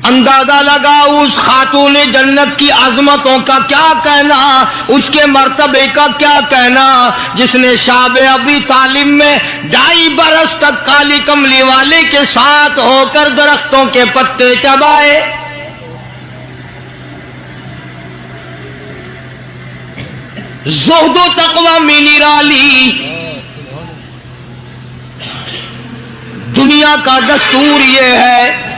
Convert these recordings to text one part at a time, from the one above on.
اندازہ لگا اس خاتون جنت کی عظمتوں کا کیا کہنا، اس کے مرتبے کا کیا کہنا، جس نے شاب ابی طالب میں 2.5 برس تک کالی کملی والے کے ساتھ ہو کر درختوں کے پتے چبائے۔ زہد و تقوی میں نرالی۔ دنیا کا دستور یہ ہے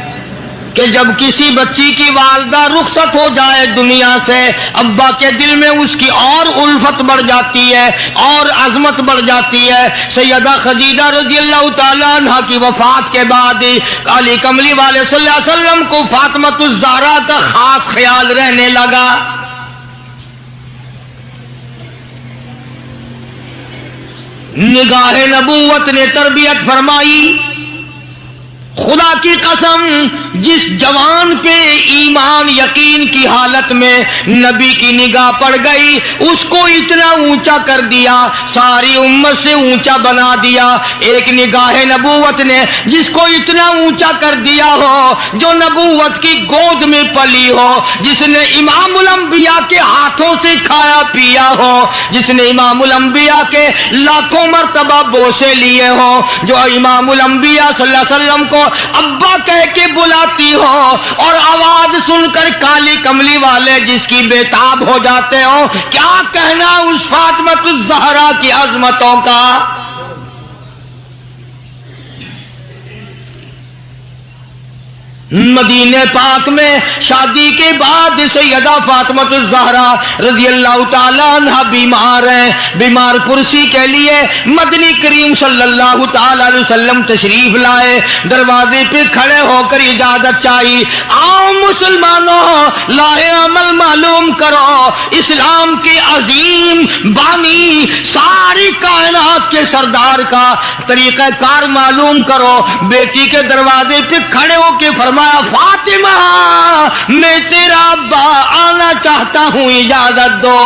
کہ جب کسی بچی کی والدہ رخصت ہو جائے دنیا سے، ابا کے دل میں اس کی اور الفت بڑھ جاتی ہے اور عظمت بڑھ جاتی ہے۔ سیدہ خدیجہ رضی اللہ تعالیٰ عنہ کی وفات کے بعد کالی کملی والے صلی اللہ علیہ وسلم کو فاطمۃ الزہرا کا خاص خیال رہنے لگا۔ نگاہ نبوت نے تربیت فرمائی۔ خدا کی قسم، جس جوان پہ ایمان یقین کی حالت میں نبی کی نگاہ پڑ گئی، اس کو اتنا اونچا کر دیا، ساری امت سے اونچا بنا دیا۔ ایک نگاہ نبوت نے جس کو اتنا اونچا کر دیا ہو، جو نبوت کی گود میں پلی ہو، جس نے امام الانبیاء کے ہاتھوں سے کھایا پیا ہو، جس نے امام الانبیاء کے لاکھوں مرتبہ بوسے لیے ہوں، جو امام الانبیاء صلی اللہ علیہ وسلم کو ابا کہہ کے بلاتی ہو، اور آواز سن کر کالی کملی والے جس کی بےتاب ہو جاتے ہو، کیا کہنا اس فاطمۃ الزہرا کی عظمتوں کا۔ مدینہ پاک میں شادی کے بعد سیدہ فاطمۃ الزہرا رضی اللہ تعالیٰ عنہ بیمار ہیں۔ بیمار پرسی کے لیے مدنی کریم صلی اللہ تعالیٰ علیہ وسلم تشریف لائے۔ دروازے پہ کھڑے ہو کر اجازت چاہی، آؤ مسلمانوں، لاہ عمل معلوم کرو، اسلام کے عظیم بانی ساری کائنات کے سردار کا طریقہ کار معلوم کرو۔ بیٹی کے دروازے پہ کھڑے ہو کے فرمایا، فاطمہ میں تیرا ابا آنا چاہتا ہوں، اجازت دو۔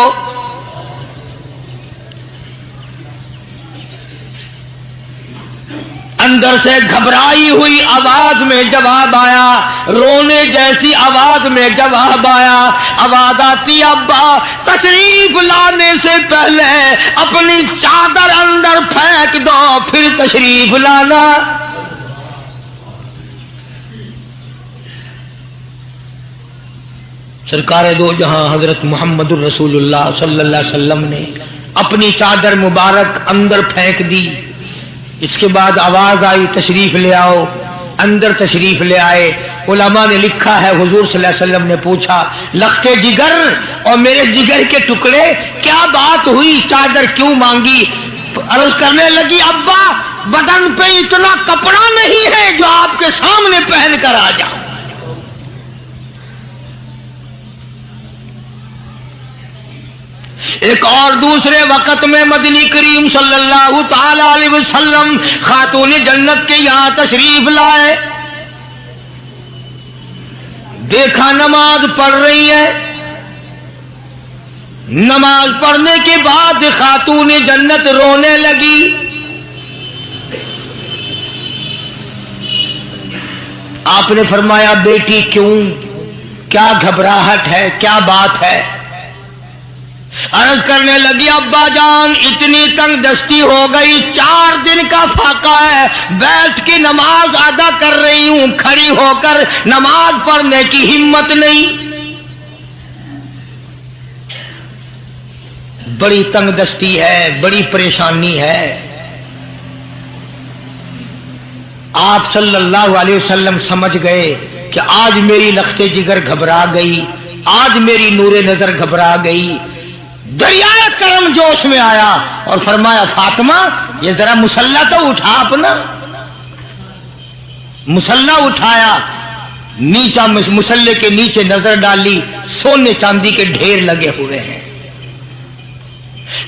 اندر سے گھبرائی ہوئی آواز میں جواب آیا، رونے جیسی آواز میں جواب آیا۔ آواز آتی، ابا تشریف لانے سے پہلے اپنی چادر اندر پھینک دو، پھر تشریف لانا۔ سرکار دو جہاں حضرت محمد الرسول اللہ صلی اللہ علیہ وسلم نے اپنی چادر مبارک اندر پھینک دی۔ اس کے بعد آواز آئی، تشریف لے آؤ۔ اندر تشریف لے آئے۔ علماء نے لکھا ہے، حضور صلی اللہ علیہ وسلم نے پوچھا، لخت جگر اور میرے جگر کے ٹکڑے، کیا بات ہوئی، چادر کیوں مانگی؟ عرض کرنے لگی، ابا بدن پہ اتنا کپڑا نہیں ہے جو آپ کے سامنے پہن کر آ جاؤں۔ ایک اور دوسرے وقت میں مدنی کریم صلی اللہ تعالی علیہ وسلم خاتون جنت کے یہاں تشریف لائے۔ دیکھا نماز پڑھ رہی ہے۔ نماز پڑھنے کے بعد خاتون جنت رونے لگی۔ آپ نے فرمایا، بیٹی کیوں، کیا گھبراہٹ ہے، کیا بات ہے؟ عرض کرنے لگی، ابا جان اتنی تنگ دستی ہو گئی، 4 دن کا فاقہ ہے، بیٹھ کے نماز ادا کر رہی ہوں، کھڑی ہو کر نماز پڑھنے کی ہمت نہیں۔ بڑی تنگ دستی ہے، بڑی پریشانی ہے۔ آپ صلی اللہ علیہ وسلم سمجھ گئے کہ آج میری لخت جگر گھبرا گئی، آج میری نور نظر گھبرا گئی۔ دریائے کرم جوش میں آیا اور فرمایا، فاطمہ یہ ذرا مصلی تو اٹھا اپنا۔ مصلی اٹھایا، نیچا مصلی کے نیچے نظر ڈالی، سونے چاندی کے ڈھیر لگے ہوئے ہیں۔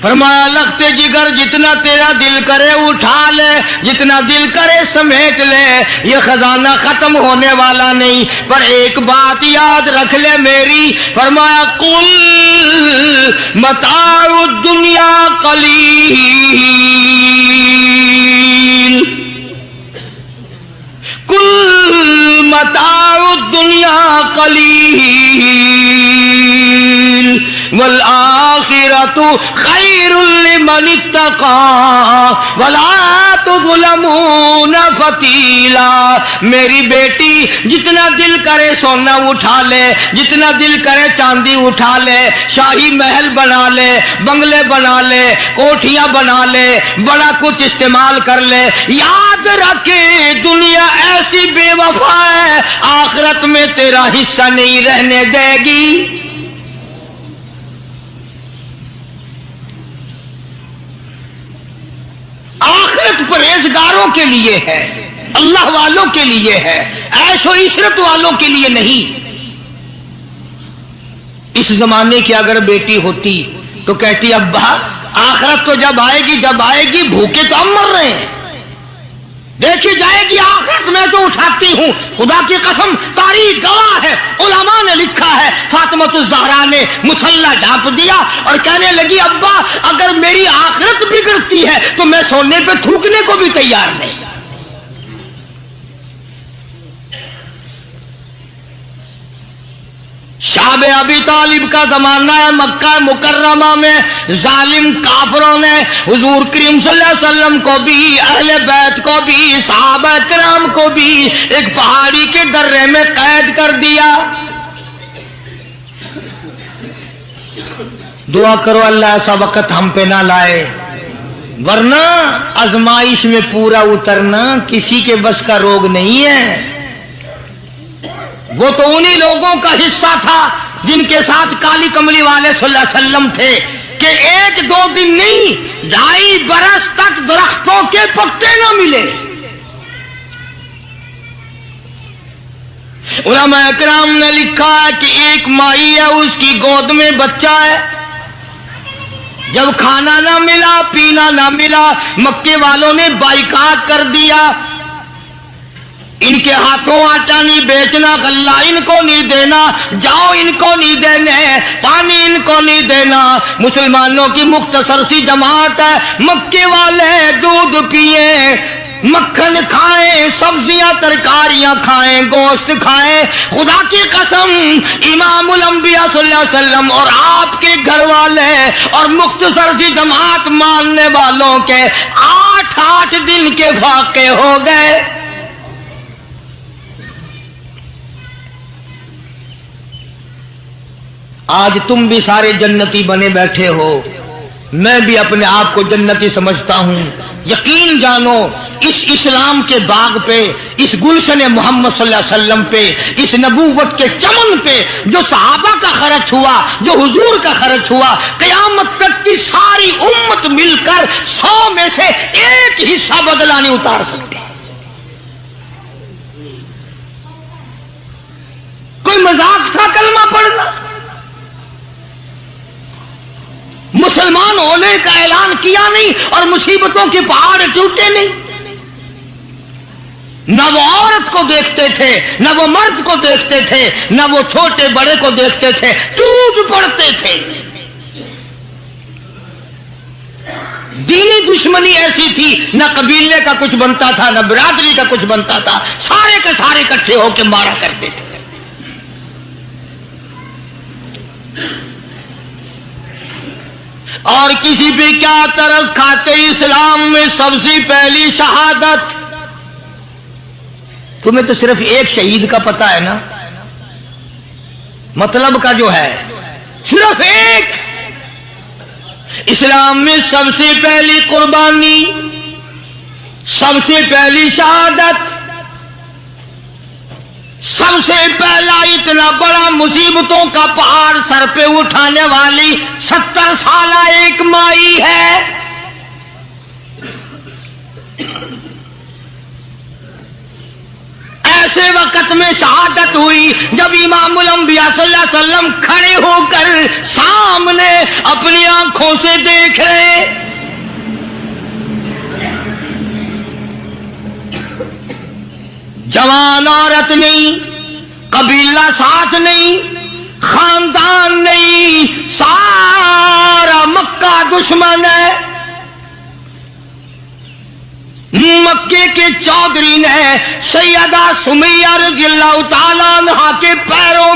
فرمایا، لخت جگر جتنا تیرا دل کرے اٹھا لے، جتنا دل کرے سمیٹ لے، یہ خزانہ ختم ہونے والا نہیں، پر ایک بات یاد رکھ لے میری۔ فرمایا، قل متاع الدنیا قلیل، قل متاع الدنیا قلیل والآخرۃ خیر لمن اتقى ولا تظلمون فتیلا۔ میری بیٹی جتنا دل کرے سونا اٹھا لے، جتنا دل کرے چاندی اٹھا لے، شاہی محل بنا لے، بنگلے بنا لے، کوٹھیاں بنا لے، بڑا کچھ استعمال کر لے، یاد رکھے دنیا ایسی بے وفا ہے، آخرت میں تیرا حصہ نہیں رہنے دے گی۔ آخرت پرہیزگاروں کے لیے ہے، اللہ والوں کے لیے ہے، عیش و عشرت والوں کے لیے نہیں۔ اس زمانے کی اگر بیٹی ہوتی تو کہتی ابا آخرت تو جب آئے گی بھوکے تو ہم مر رہے ہیں، دیکھی جائے گی آخرت میں تو اٹھاتی ہوں۔ خدا کی قسم تاریخ گواہ ہے، علماء نے لکھا ہے، فاطمہ الزہرا نے مصلی ڈھانپ دیا اور کہنے لگی ابا اگر میری آخرت بگڑتی ہے تو میں سونے پہ تھوکنے کو بھی تیار نہیں۔ شاب ابی طالب کا زمانہ ہے، مکہ مکرمہ میں ظالم کافروں نے حضور کریم صلی اللہ علیہ وسلم کو بھی، اہل بیت کو بھی، صحابہ کرام کو بھی ایک پہاڑی کے درے میں قید کر دیا۔ دعا کرو اللہ ایسا وقت ہم پہ نہ لائے، ورنہ آزمائش میں پورا اترنا کسی کے بس کا روگ نہیں ہے۔ وہ تو انہی لوگوں کا حصہ تھا جن کے ساتھ کالی کملی والے صلی اللہ علیہ وسلم تھے کہ ایک دو دن نہیں 2.5 برس تک درختوں کے پتے نہ ملے۔ علماء اکرام نے لکھا ہے کہ ایک مائی ہے، اس کی گود میں بچہ ہے، جب کھانا نہ ملا پینا نہ ملا مکے والوں نے بائیکاٹ کر دیا، ان کے ہاتھوں آٹا نہیں بیچنا، غلہ ان کو نہیں دینا، جاؤ ان کو نہیں دینے، پانی ان کو نہیں دینا۔ مسلمانوں کی مختصر سی جماعت ہے، مکے والے دودھ پیئیں، مکھن کھائیں، سبزیاں ترکاریاں کھائیں، گوشت کھائیں۔ خدا کی قسم امام الانبیاء صلی اللہ علیہ وسلم اور آپ کے گھر والے اور مختصر سی جماعت ماننے والوں کے 8 دن کے واقع ہو گئے۔ آج تم بھی سارے جنتی بنے بیٹھے ہو، میں بھی اپنے آپ کو جنتی سمجھتا ہوں۔ یقین جانو اس اسلام کے باغ پہ، اس گلشن محمد صلی اللہ علیہ وسلم پہ، اس نبوت کے چمن پہ جو صحابہ کا خرچ ہوا، جو حضور کا خرچ ہوا، قیامت تک کی ساری امت مل کر 100 میں سے 1 حصہ بدلہ نہیں اتار سکتے۔ کوئی مذاق تھا کلمہ پڑھنا؟ مسلمان ہونے کا اعلان کیا نہیں اور مصیبتوں کے پہاڑ ٹوٹے نہیں۔ نہ وہ عورت کو دیکھتے تھے، نہ وہ مرد کو دیکھتے تھے، نہ وہ چھوٹے بڑے کو دیکھتے تھے، ٹوٹ پڑتے تھے۔ دینی دشمنی ایسی تھی، نہ قبیلے کا کچھ بنتا تھا، نہ برادری کا کچھ بنتا تھا، سارے کے سارے اکٹھے ہو کے مارا کرتے تھے۔ اور کسی بھی کیا ترس کھاتے اسلام میں سب سے پہلی شہادت۔ تمہیں تو صرف ایک شہید کا پتہ ہے نا، مطلب کا جو ہے صرف ایک۔ اسلام میں سب سے پہلی قربانی، سب سے پہلی شہادت، سب سے پہلا اتنا بڑا مصیبتوں کا پہاڑ سر پہ اٹھانے والی 70 سالہ ایک مائی ہے۔ ایسے وقت میں شہادت ہوئی جب امام الانبیاء صلی اللہ علیہ وسلم کھڑے ہو کر سامنے اپنی آنکھوں سے دیکھ رہے۔ جوان عورت نہیں، قبیلہ ساتھ نہیں، خاندان نہیں، سارا مکہ دشمن ہے۔ مکے کے چودھری نے سیدہ سمیہ رضی اللہ تعالیٰ عنہا کے پیروں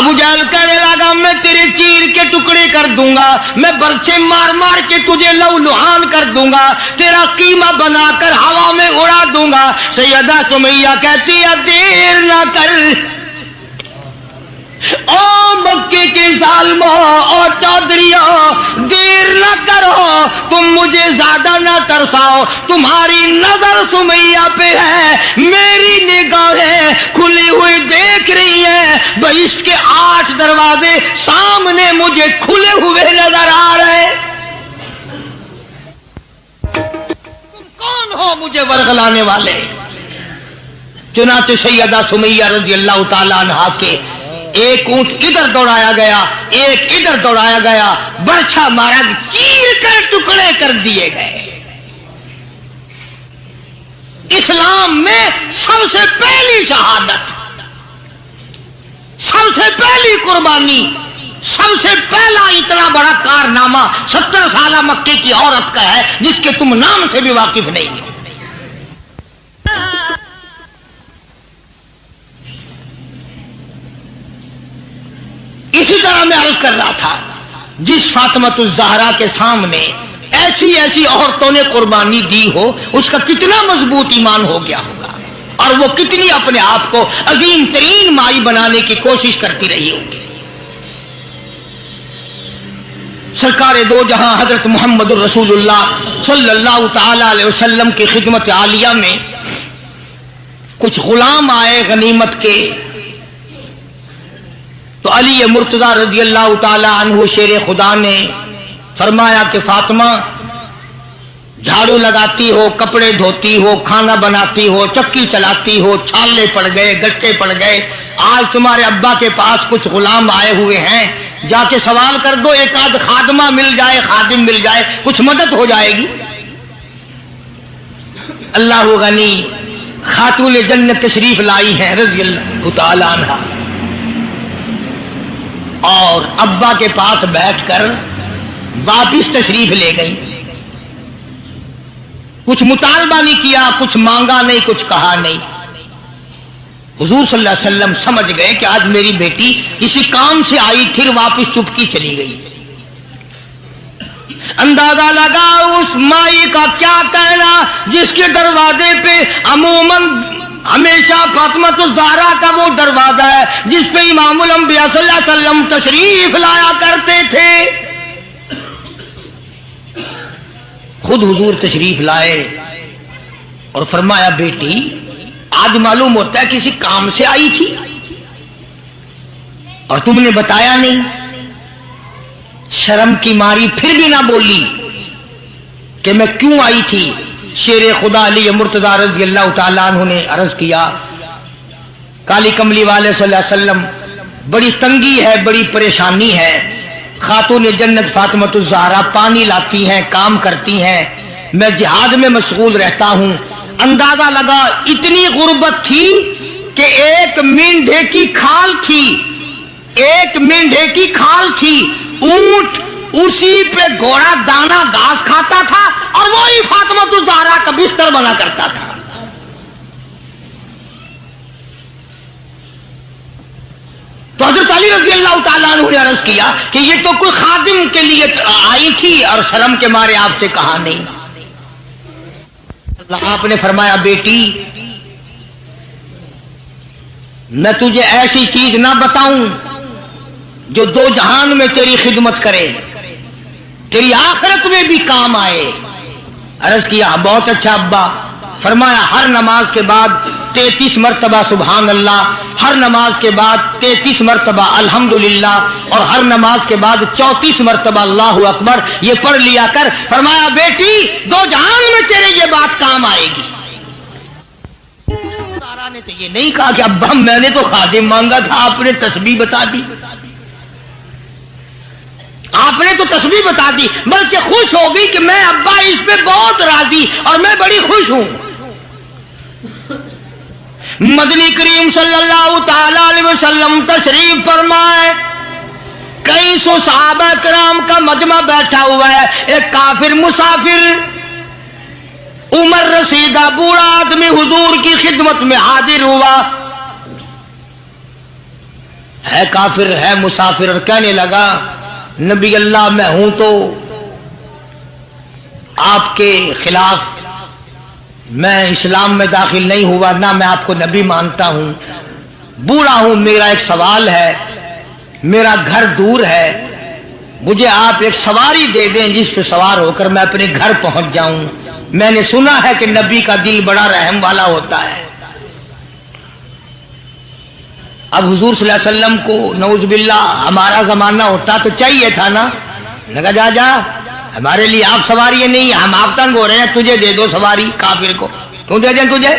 ابو جہل کہنے لگا میں تیرے چیر کے ٹکڑے کر دوں گا، میں برچے مار مار کے تجھے لو لہان کر دوں گا، تیرا قیمہ بنا کر ہوا میں اڑا دوں گا۔ سیدہ سمیہ کہتی ہے دیر نہ کر، او مکے کے ظالموں اور چودھریوں، دیر نہ کرو، تم مجھے زیادہ نہ ترساؤ، تمہاری نظر سمیہ پہ ہے، میری نگاہیں کھلی ہوئی دیکھ رہی ہیں، بہشت کے 8 دروازے سامنے مجھے کھلے ہوئے نظر آ رہے۔ تم کون ہو مجھے ورغلانے والے؟ چنانچہ سیدہ سمیہ رضی اللہ تعالی عنہا کے ایک اونٹ ادھر دوڑایا گیا، ایک ادھر دوڑایا گیا، برچھا مارا، چیر کر ٹکڑے کر دیے گئے۔ اسلام میں سب سے پہلی شہادت، سب سے پہلی قربانی، سب سے پہلا اتنا بڑا کارنامہ 70 سالہ مکے کی عورت کا ہے جس کے تم نام سے بھی واقف نہیں ہو۔ اسی طرح میں عرض کر رہا تھا، جس فاطمۃ الزہرا کے سامنے ایسی ایسی عورتوں نے قربانی دی ہو، اس کا کتنا مضبوط ایمان ہو گیا ہوگا، اور وہ کتنی اپنے آپ کو عظیم ترین مائی بنانے کی کوشش کرتی رہی ہوگی۔ سرکار دو جہاں حضرت محمد الرسول اللہ صلی اللہ تعالی علیہ وسلم کی خدمت عالیہ میں کچھ غلام آئے غنیمت کے، تو علی مرتضی رضی اللہ تعالی عنہ شیر خدا نے فرمایا کہ فاطمہ، جھاڑو لگاتی ہو، کپڑے دھوتی ہو، کھانا بناتی ہو، چکی چلاتی ہو، چھالے پڑ گئے، گٹے پڑ گئے، آج تمہارے ابا کے پاس کچھ غلام آئے ہوئے ہیں، جا کے سوال کر دو، ایک آدھ خادمہ مل جائے، خادم مل جائے، کچھ مدد ہو جائے گی۔ اللہ غنی خاتون جنت تشریف لائی ہیں رضی اللہ تعالی عنہ، اور ابا کے پاس بیٹھ کر واپس تشریف لے گئی۔ کچھ مطالبہ نہیں کیا، کچھ مانگا نہیں، کچھ کہا نہیں۔ حضور صلی اللہ علیہ وسلم سمجھ گئے کہ آج میری بیٹی کسی کام سے آئی، پھر واپس چپکی چلی گئی۔ اندازہ لگا اس مائی کا کیا کہنا جس کے دروازے پہ عموماً ہمیشہ فاطمۃ الزہرا کا وہ دروازہ ہے جس پہ امام الانبیاء صلی اللہ علیہ وسلم تشریف لایا کرتے تھے۔ خود حضور تشریف لائے اور فرمایا بیٹی آج معلوم ہوتا ہے کسی کام سے آئی تھی اور تم نے بتایا نہیں۔ شرم کی ماری پھر بھی نہ بولی کہ میں کیوں آئی تھی۔ شیر خدا علی مرتضی رضی اللہ تعالیٰ عنہ نے عرض کیا، کالی کملی والے صلی اللہ علیہ وسلم بڑی تنگی ہے، بڑی پریشانی ہے، خاتون جنت فاطمۃ الزہرا پانی لاتی ہیں، کام کرتی ہیں، میں جہاد میں مشغول رہتا ہوں۔ اندازہ لگا اتنی غربت تھی کہ ایک مینڈھے کی کھال تھی، ایک مینڈھے کی کھال تھی، اونٹ اسی پہ گھوڑا دانا گھاس کھاتا تھا اور وہی فاطمۃ الزہرا کا بستر بنا کرتا تھا۔ تو حضرت علی رضی اللہ تعالیٰ عنہ نے عرض کیا کہ یہ تو کوئی خادم کے لیے آئی تھی اور شرم کے مارے آپ سے کہا نہیں۔ آپ نے فرمایا بیٹی میں تجھے ایسی چیز نہ بتاؤں جو دو جہان میں تیری خدمت کرے، تیری آخرت میں بھی کام آئے۔ عرض کیا بہت اچھا ابا۔ فرمایا ہر نماز کے بعد 33 مرتبہ سبحان اللہ، ہر نماز کے بعد 33 مرتبہ الحمدللہ، اور ہر نماز کے بعد 34 مرتبہ اللہ اکبر، یہ پڑھ لیا کر۔ فرمایا بیٹی دو جہان میں تیرے یہ بات کام آئے گی۔ سارا نے تو یہ نہیں کہا کہ ابا میں نے تو خادم مانگا تھا، آپ نے تسبیح بتا دی، آپ نے تو تسبیح بتا دی، بلکہ خوش ہو گئی کہ میں ابا اس پہ بہت راضی اور میں بڑی خوش ہوں۔ مدنی کریم صلی اللہ تعالی علیہ وسلم تشریف فرمائے، کئی سو صحابہ کرام کا مجمع بیٹھا ہوا ہے، ایک کافر مسافر عمر رسیدہ بوڑھا آدمی حضور کی خدمت میں حاضر ہوا۔ ہے کافر ہے مسافر، اور کہنے لگا نبی اللہ میں ہوں تو آپ کے خلاف میں اسلام میں داخل نہیں ہوا، نہ میں آپ کو نبی مانتا ہوں، بوڑھا ہوں، میرا ایک سوال ہے، میرا گھر دور ہے، مجھے آپ ایک سواری دے دیں جس پہ سوار ہو کر میں اپنے گھر پہنچ جاؤں، میں نے سنا ہے کہ نبی کا دل بڑا رحم والا ہوتا ہے۔ اب حضور صلی اللہ علیہ وسلم کو نعوذ باللہ ہمارا زمانہ ہوتا تو چاہیے تھا نا، لگا جا جا ہمارے لیے آپ سواری نہیں، ہم آپ تنگ ہو رہے ہیں، تجھے دے دو سواری، کافر کو کیوں دے دیں تجھے؟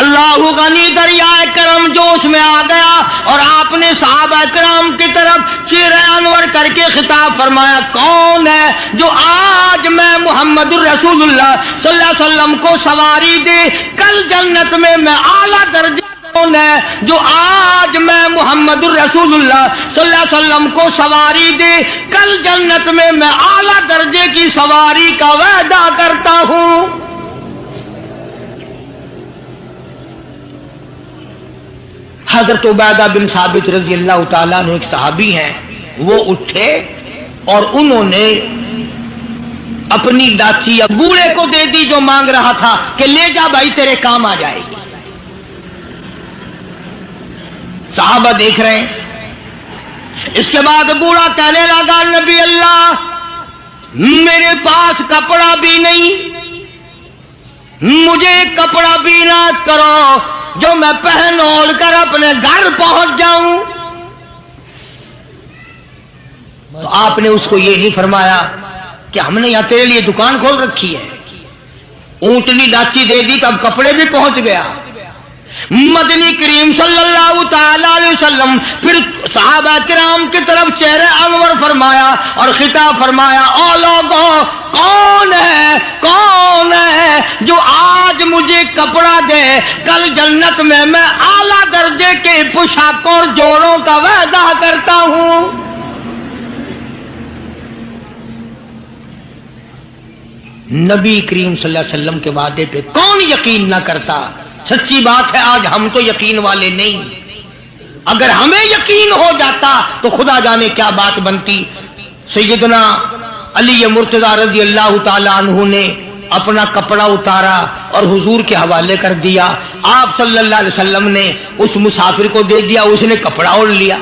اللہ غنی دریائے کرم جوش میں آ گیا اور آپ نے صحابہ کرام کی طرف چہرہ انور کر کے خطاب فرمایا، کون ہے جو آج میں محمد الرسول اللہ صلی اللہ علیہ وسلم کو سواری دے کل جنت میں اعلیٰ درجے، کون ہے جو آج میں محمد الرسول اللہ صلی اللہ علیہ وسلم کو سواری دے کل جنت میں اعلیٰ درجے کی سواری کا وعدہ کرتا ہوں۔ حضرت عبیدہ بن ثابت رضی اللہ تعالیٰ عنہ ایک صحابی ہیں، وہ اٹھے اور انہوں نے اپنی ڈاچی بوڑھے کو دے دی جو مانگ رہا تھا کہ لے جا بھائی تیرے کام آ جائے گی۔ صحابہ دیکھ رہے ہیں۔ اس کے بعد بوڑھا کہنے لگا، نبی اللہ میرے پاس کپڑا بھی نہیں، مجھے کپڑا بھی نہ کرو جو میں پہن اوڑھ کر اپنے گھر پہنچ جاؤں۔ تو آپ نے اس کو یہ نہیں فرمایا کہ ہم نے یہاں تیرے لیے دکان کھول رکھی ہے، اونٹنی ڈاچی دے دی تو اب کپڑے بھی پہنچ گیا۔ مدنی کریم صلی اللہ تعالی علیہ وسلم پھر صحابہ کرام کی طرف چہرہ انور فرمایا اور خطاب فرمایا، او لوگوں کون ہے جو آج مجھے کپڑا دے کل جنت میں اعلیٰ درجے کے پوشاکوں اور جوڑوں کا وعدہ کرتا ہوں۔ نبی کریم صلی اللہ علیہ وسلم کے وعدے پہ کون یقین نہ کرتا؟ سچی بات ہے آج ہم تو یقین والے نہیں، اگر ہمیں یقین ہو جاتا تو خدا جانے کیا بات بنتی۔ سیدنا علی مرتضیٰ رضی اللہ تعالی عنہ نے اپنا کپڑا اتارا اور حضور کے حوالے کر دیا، آپ صلی اللہ علیہ وسلم نے اس مسافر کو دے دیا، اس نے کپڑا اوڑھ لیا،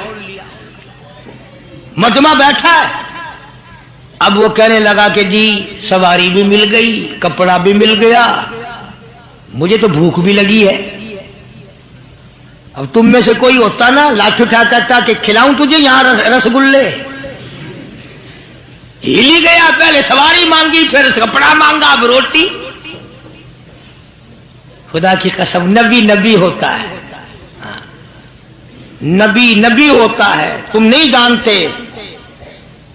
مجمع بیٹھا ہے۔ اب وہ کہنے لگا کہ جی سواری بھی مل گئی، کپڑا بھی مل گیا، مجھے تو بھوک بھی لگی ہے۔ اب تم میں سے کوئی ہوتا نا لاٹھی اٹھا کہتا کہ کھلاؤں تجھے یہاں رسگلے، ہلی گیا، پہلے سواری مانگی پھر کپڑا مانگا اب روٹی۔ خدا کی قسم نبی ہوتا ہے، نبی ہوتا ہے، تم نہیں جانتے۔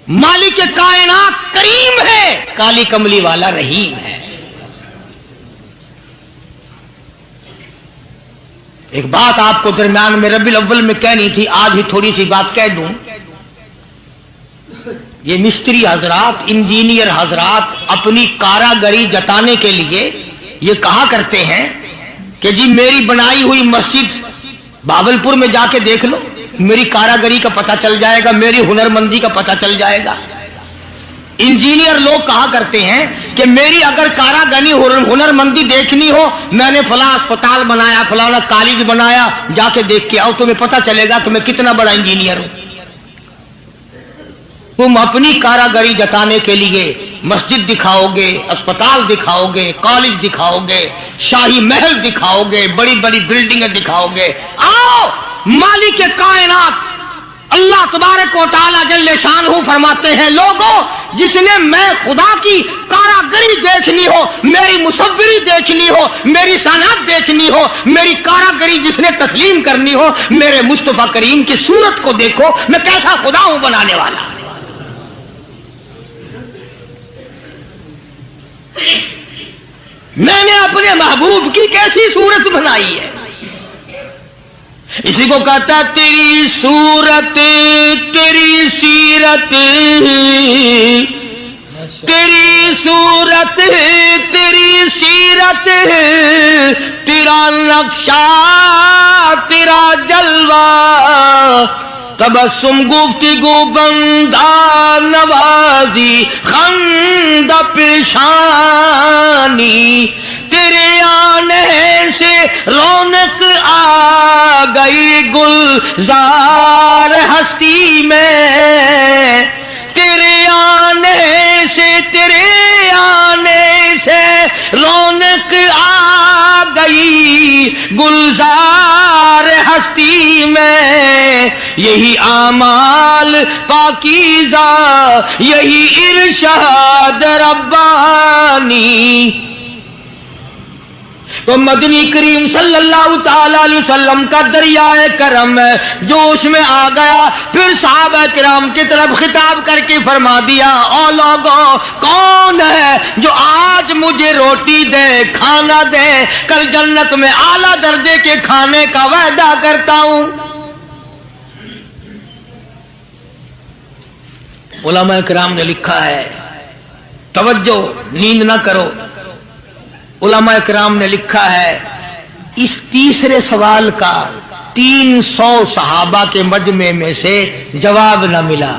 مالک کائنات کریم ہے، کالی کملی والا رحیم ہے۔ ایک بات آپ کو درمیان میں ربیع الاول میں کہنی تھی، آج ہی تھوڑی سی بات کہہ دوں۔ یہ مستری حضرات، انجینئر حضرات اپنی کاراگری جتانے کے لیے یہ کہا کرتے ہیں کہ جی میری بنائی ہوئی مسجد بھاولپور میں جا کے دیکھ لو، میری کاراگری کا پتہ چل جائے گا، میری ہنرمندی کا پتہ چل جائے گا۔ انجینئر لوگ کہا کرتے ہیں کہ میری اگر کاراگری ہنرمندی دیکھنی ہو، میں نے فلاں اسپتال بنایا، فلاں کالج بنایا، جا کے دیکھ کے آؤ، تمہیں پتہ چلے گا کہ میں کتنا بڑا انجینئر ہوں۔ تم اپنی کاراگری جتانے کے لیے مسجد دکھاؤ گے، اسپتال دکھاؤ گے، کالج دکھاؤ گے، شاہی محل دکھاؤ گے، بڑی بڑی بلڈنگیں دکھاؤ گے۔ آؤ مالک کائنات اللہ تبارک و تعالی جل شانہ فرماتے ہیں، لوگوں جس نے میں خدا کی کاراگری دیکھنی ہو، میری مصوری دیکھنی ہو، میری صنعت دیکھنی ہو، میری کاراگری جس نے تسلیم کرنی ہو، میرے مصطفیٰ کریم کی صورت کو دیکھو، میں کیسا خدا ہوں بنانے والا۔ میں نے اپنے محبوب کی کیسی صورت بنائی ہے۔ اسی کو کہتا تیری صورت تیری سیرت، تیری صورت تیری سیرت، تیرا نقشہ تیرا جلوہ تبسم گفتگو بندہ نوازی خندہ پیشانی، تیرے آنے سے رونق آ گئی گلزار ہستی میں، تیرے آنے سے رونق آ گئی گلزار ہستی میں، یہی اعمال پاکیزہ یہی ارشاد ربانی۔ تو مدنی کریم صلی اللہ تعالی علیہ وسلم کا دریائے کرم جوش میں آ گیا، پھر صحابہ کرام کی طرف خطاب کر کے فرما دیا، او لوگوں کون ہے جو آج مجھے روٹی دے، کھانا دے، کل جنت میں اعلیٰ درجے کے کھانے کا وعدہ کرتا ہوں۔ علماء کرام نے لکھا ہے، توجہ نیند نہ کرو، علماء کرام نے لکھا ہے اس تیسرے سوال کا 300 صحابہ کے مجمع میں سے جواب نہ ملا،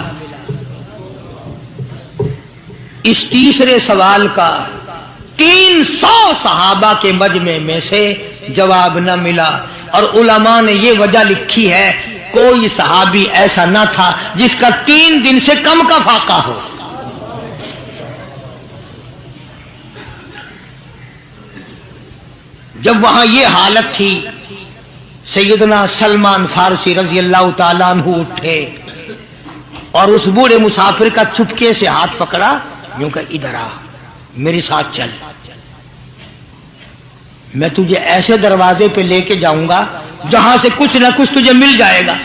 اس تیسرے سوال کا 300 صحابہ کے مجمع میں سے جواب نہ ملا، اور علماء نے یہ وجہ لکھی ہے کوئی صحابی ایسا نہ تھا جس کا 3 دن سے کم کا فاقہ ہو۔ جب وہاں یہ حالت تھی، سیدنا سلمان فارسی رضی اللہ تعالیٰ عنہ اٹھے اور اس بوڑھے مسافر کا چپکے سے ہاتھ پکڑا، یوں کہ ادھر آ میرے ساتھ چل، میں تجھے ایسے دروازے پہ لے کے جاؤں گا جہاں سے کچھ نہ کچھ تجھے مل جائے گا۔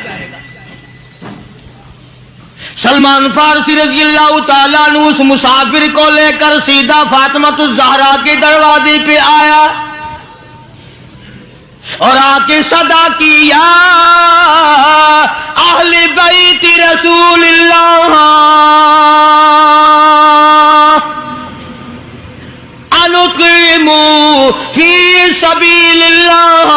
سلمان فارسی رضی اللہ تعالیٰ عنہ اس مسافر کو لے کر سیدھا فاطمۃ الزہرا کے دروازے پہ آیا اور آ کے صدا کی، یا اہل بیت رسول اللہ انقیموا فی سبیل اللہ،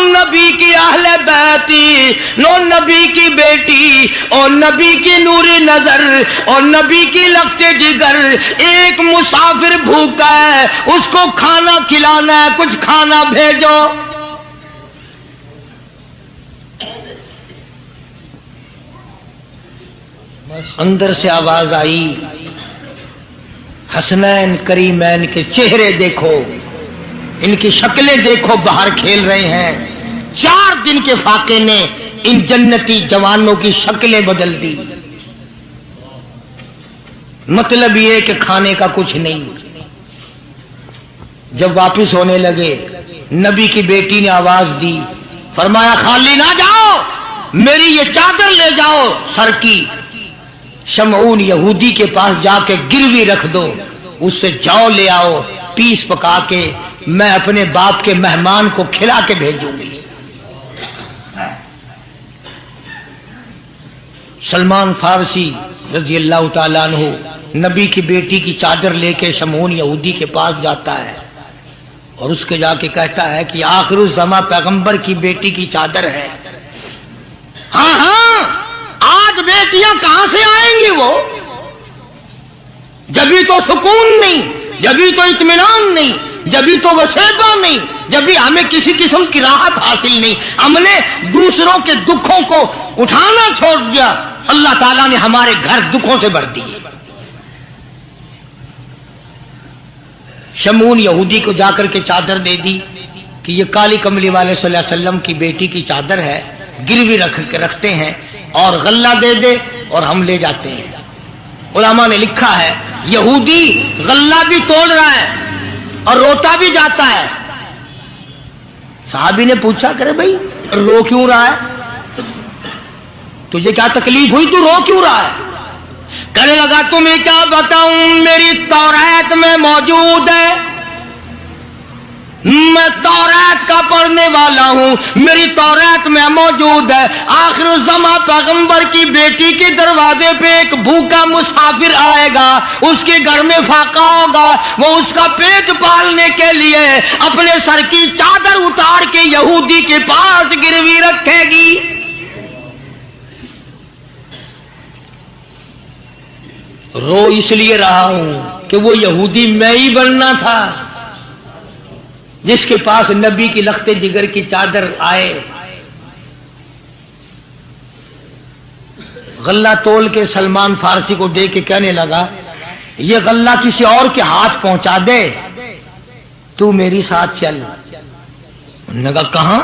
نبی کی اہل بیتی، نو نبی کی بیٹی اور نبی کی نور نظر اور نبی کی لگتے جگر، ایک مسافر بھوکا ہے، اس کو کھانا کھلانا ہے، کچھ کھانا بھیجو۔ اندر سے آواز آئی، حسنین کریمین کے چہرے دیکھو، ان کی شکلیں دیکھو، باہر کھیل رہے ہیں۔ 4 دن کے فاقے نے ان جنتی جوانوں کی شکلیں بدل دی۔ مطلب یہ کہ کھانے کا کچھ نہیں۔ جب واپس ہونے لگے، نبی کی بیٹی نے آواز دی، فرمایا خالی نہ جاؤ، میری یہ چادر لے جاؤ سر کی، شمعون یہودی کے پاس جا کے گروی رکھ دو، اس سے جو لے آؤ، پیس پکا کے میں اپنے باپ کے مہمان کو کھلا کے بھیجوں گی۔ سلمان فارسی رضی اللہ تعالیٰ عنہ نبی کی بیٹی کی چادر لے کے شمعون یہودی کے پاس جاتا ہے اور اس کے جا کے کہتا ہے کہ آخر الزماں پیغمبر کی بیٹی کی چادر ہے۔ ہاں ہاں، آج بیٹیاں کہاں سے آئیں گی؟ وہ جبھی تو سکون نہیں، جبھی تو اطمینان نہیں، جبھی تو وسیبہ نہیں، جبھی ہمیں کسی قسم کی راحت حاصل نہیں، ہم نے دوسروں کے دکھوں کو اٹھانا چھوڑ دیا، اللہ تعالیٰ نے ہمارے گھر دکھوں سے بھر دیے۔ شمعون یہودی کو جا کر کے چادر دے دی کہ یہ کالی کملی والے صلی اللہ علیہ وسلم کی بیٹی کی چادر ہے، گروی رکھتے ہیں اور غلہ دے دے اور ہم لے جاتے ہیں۔ علماء نے لکھا ہے یہودی غلہ بھی توڑ رہا ہے اور روتا بھی جاتا ہے۔ صحابی نے پوچھا کرے بھائی رو کیوں رہا ہے؟ تجھے کیا تکلیف ہوئی، تو رو کیوں رہا ہے؟ کہنے لگا تمہیں کیا بتاؤں، میری تورات میں موجود ہے، میں تورات کا پڑھنے والا ہوں، میری تورات میں موجود ہے آخر الزمان پیغمبر کی بیٹی کے دروازے پہ ایک بھوکا مسافر آئے گا، اس کے گھر میں فاقہ ہوگا، وہ اس کا پیٹ پالنے کے لیے اپنے سر کی چادر اتار کے یہودی کے پاس گروی رکھے گی۔ رو اس لیے رہا ہوں کہ وہ یہودی میں ہی بننا تھا جس کے پاس نبی کی لخت جگر کی چادر آئے۔ غلہ تول کے سلمان فارسی کو دے کے کہنے لگا یہ غلہ کسی اور کے ہاتھ پہنچا دے، تو میری ساتھ چل۔ انہوں نے کہا کہاں؟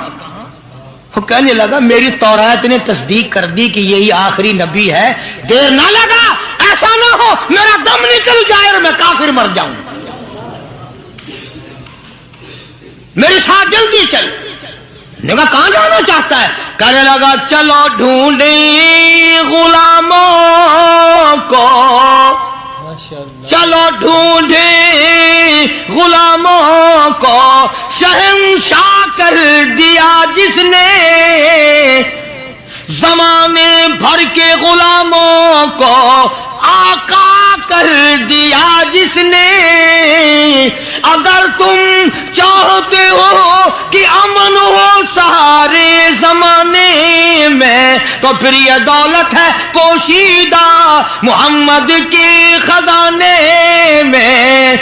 وہ کہنے لگا میری تورات نے تصدیق کر دی کہ یہی آخری نبی ہے، دیر نہ لگا، ایسا نہ ہو میرا دم نکل جائے اور میں کافر مر جاؤں، میرے ساتھ جلدی چل۔ نے کہا کہاں جانا چاہتا ہے؟ کہنے لگا چلو ڈھونڈیں غلاموں کو، چلو ڈھونڈیں غلاموں کو، شہنشاہ کر دیا جس نے زمانے بھر کے غلاموں کو، آقا کر دیا جس نے۔ اگر تم چاہتے ہو کہ امن ہو سارے زمانے میں تو پھر یہ دولت ہے پوشیدہ محمد کے خزانے میں،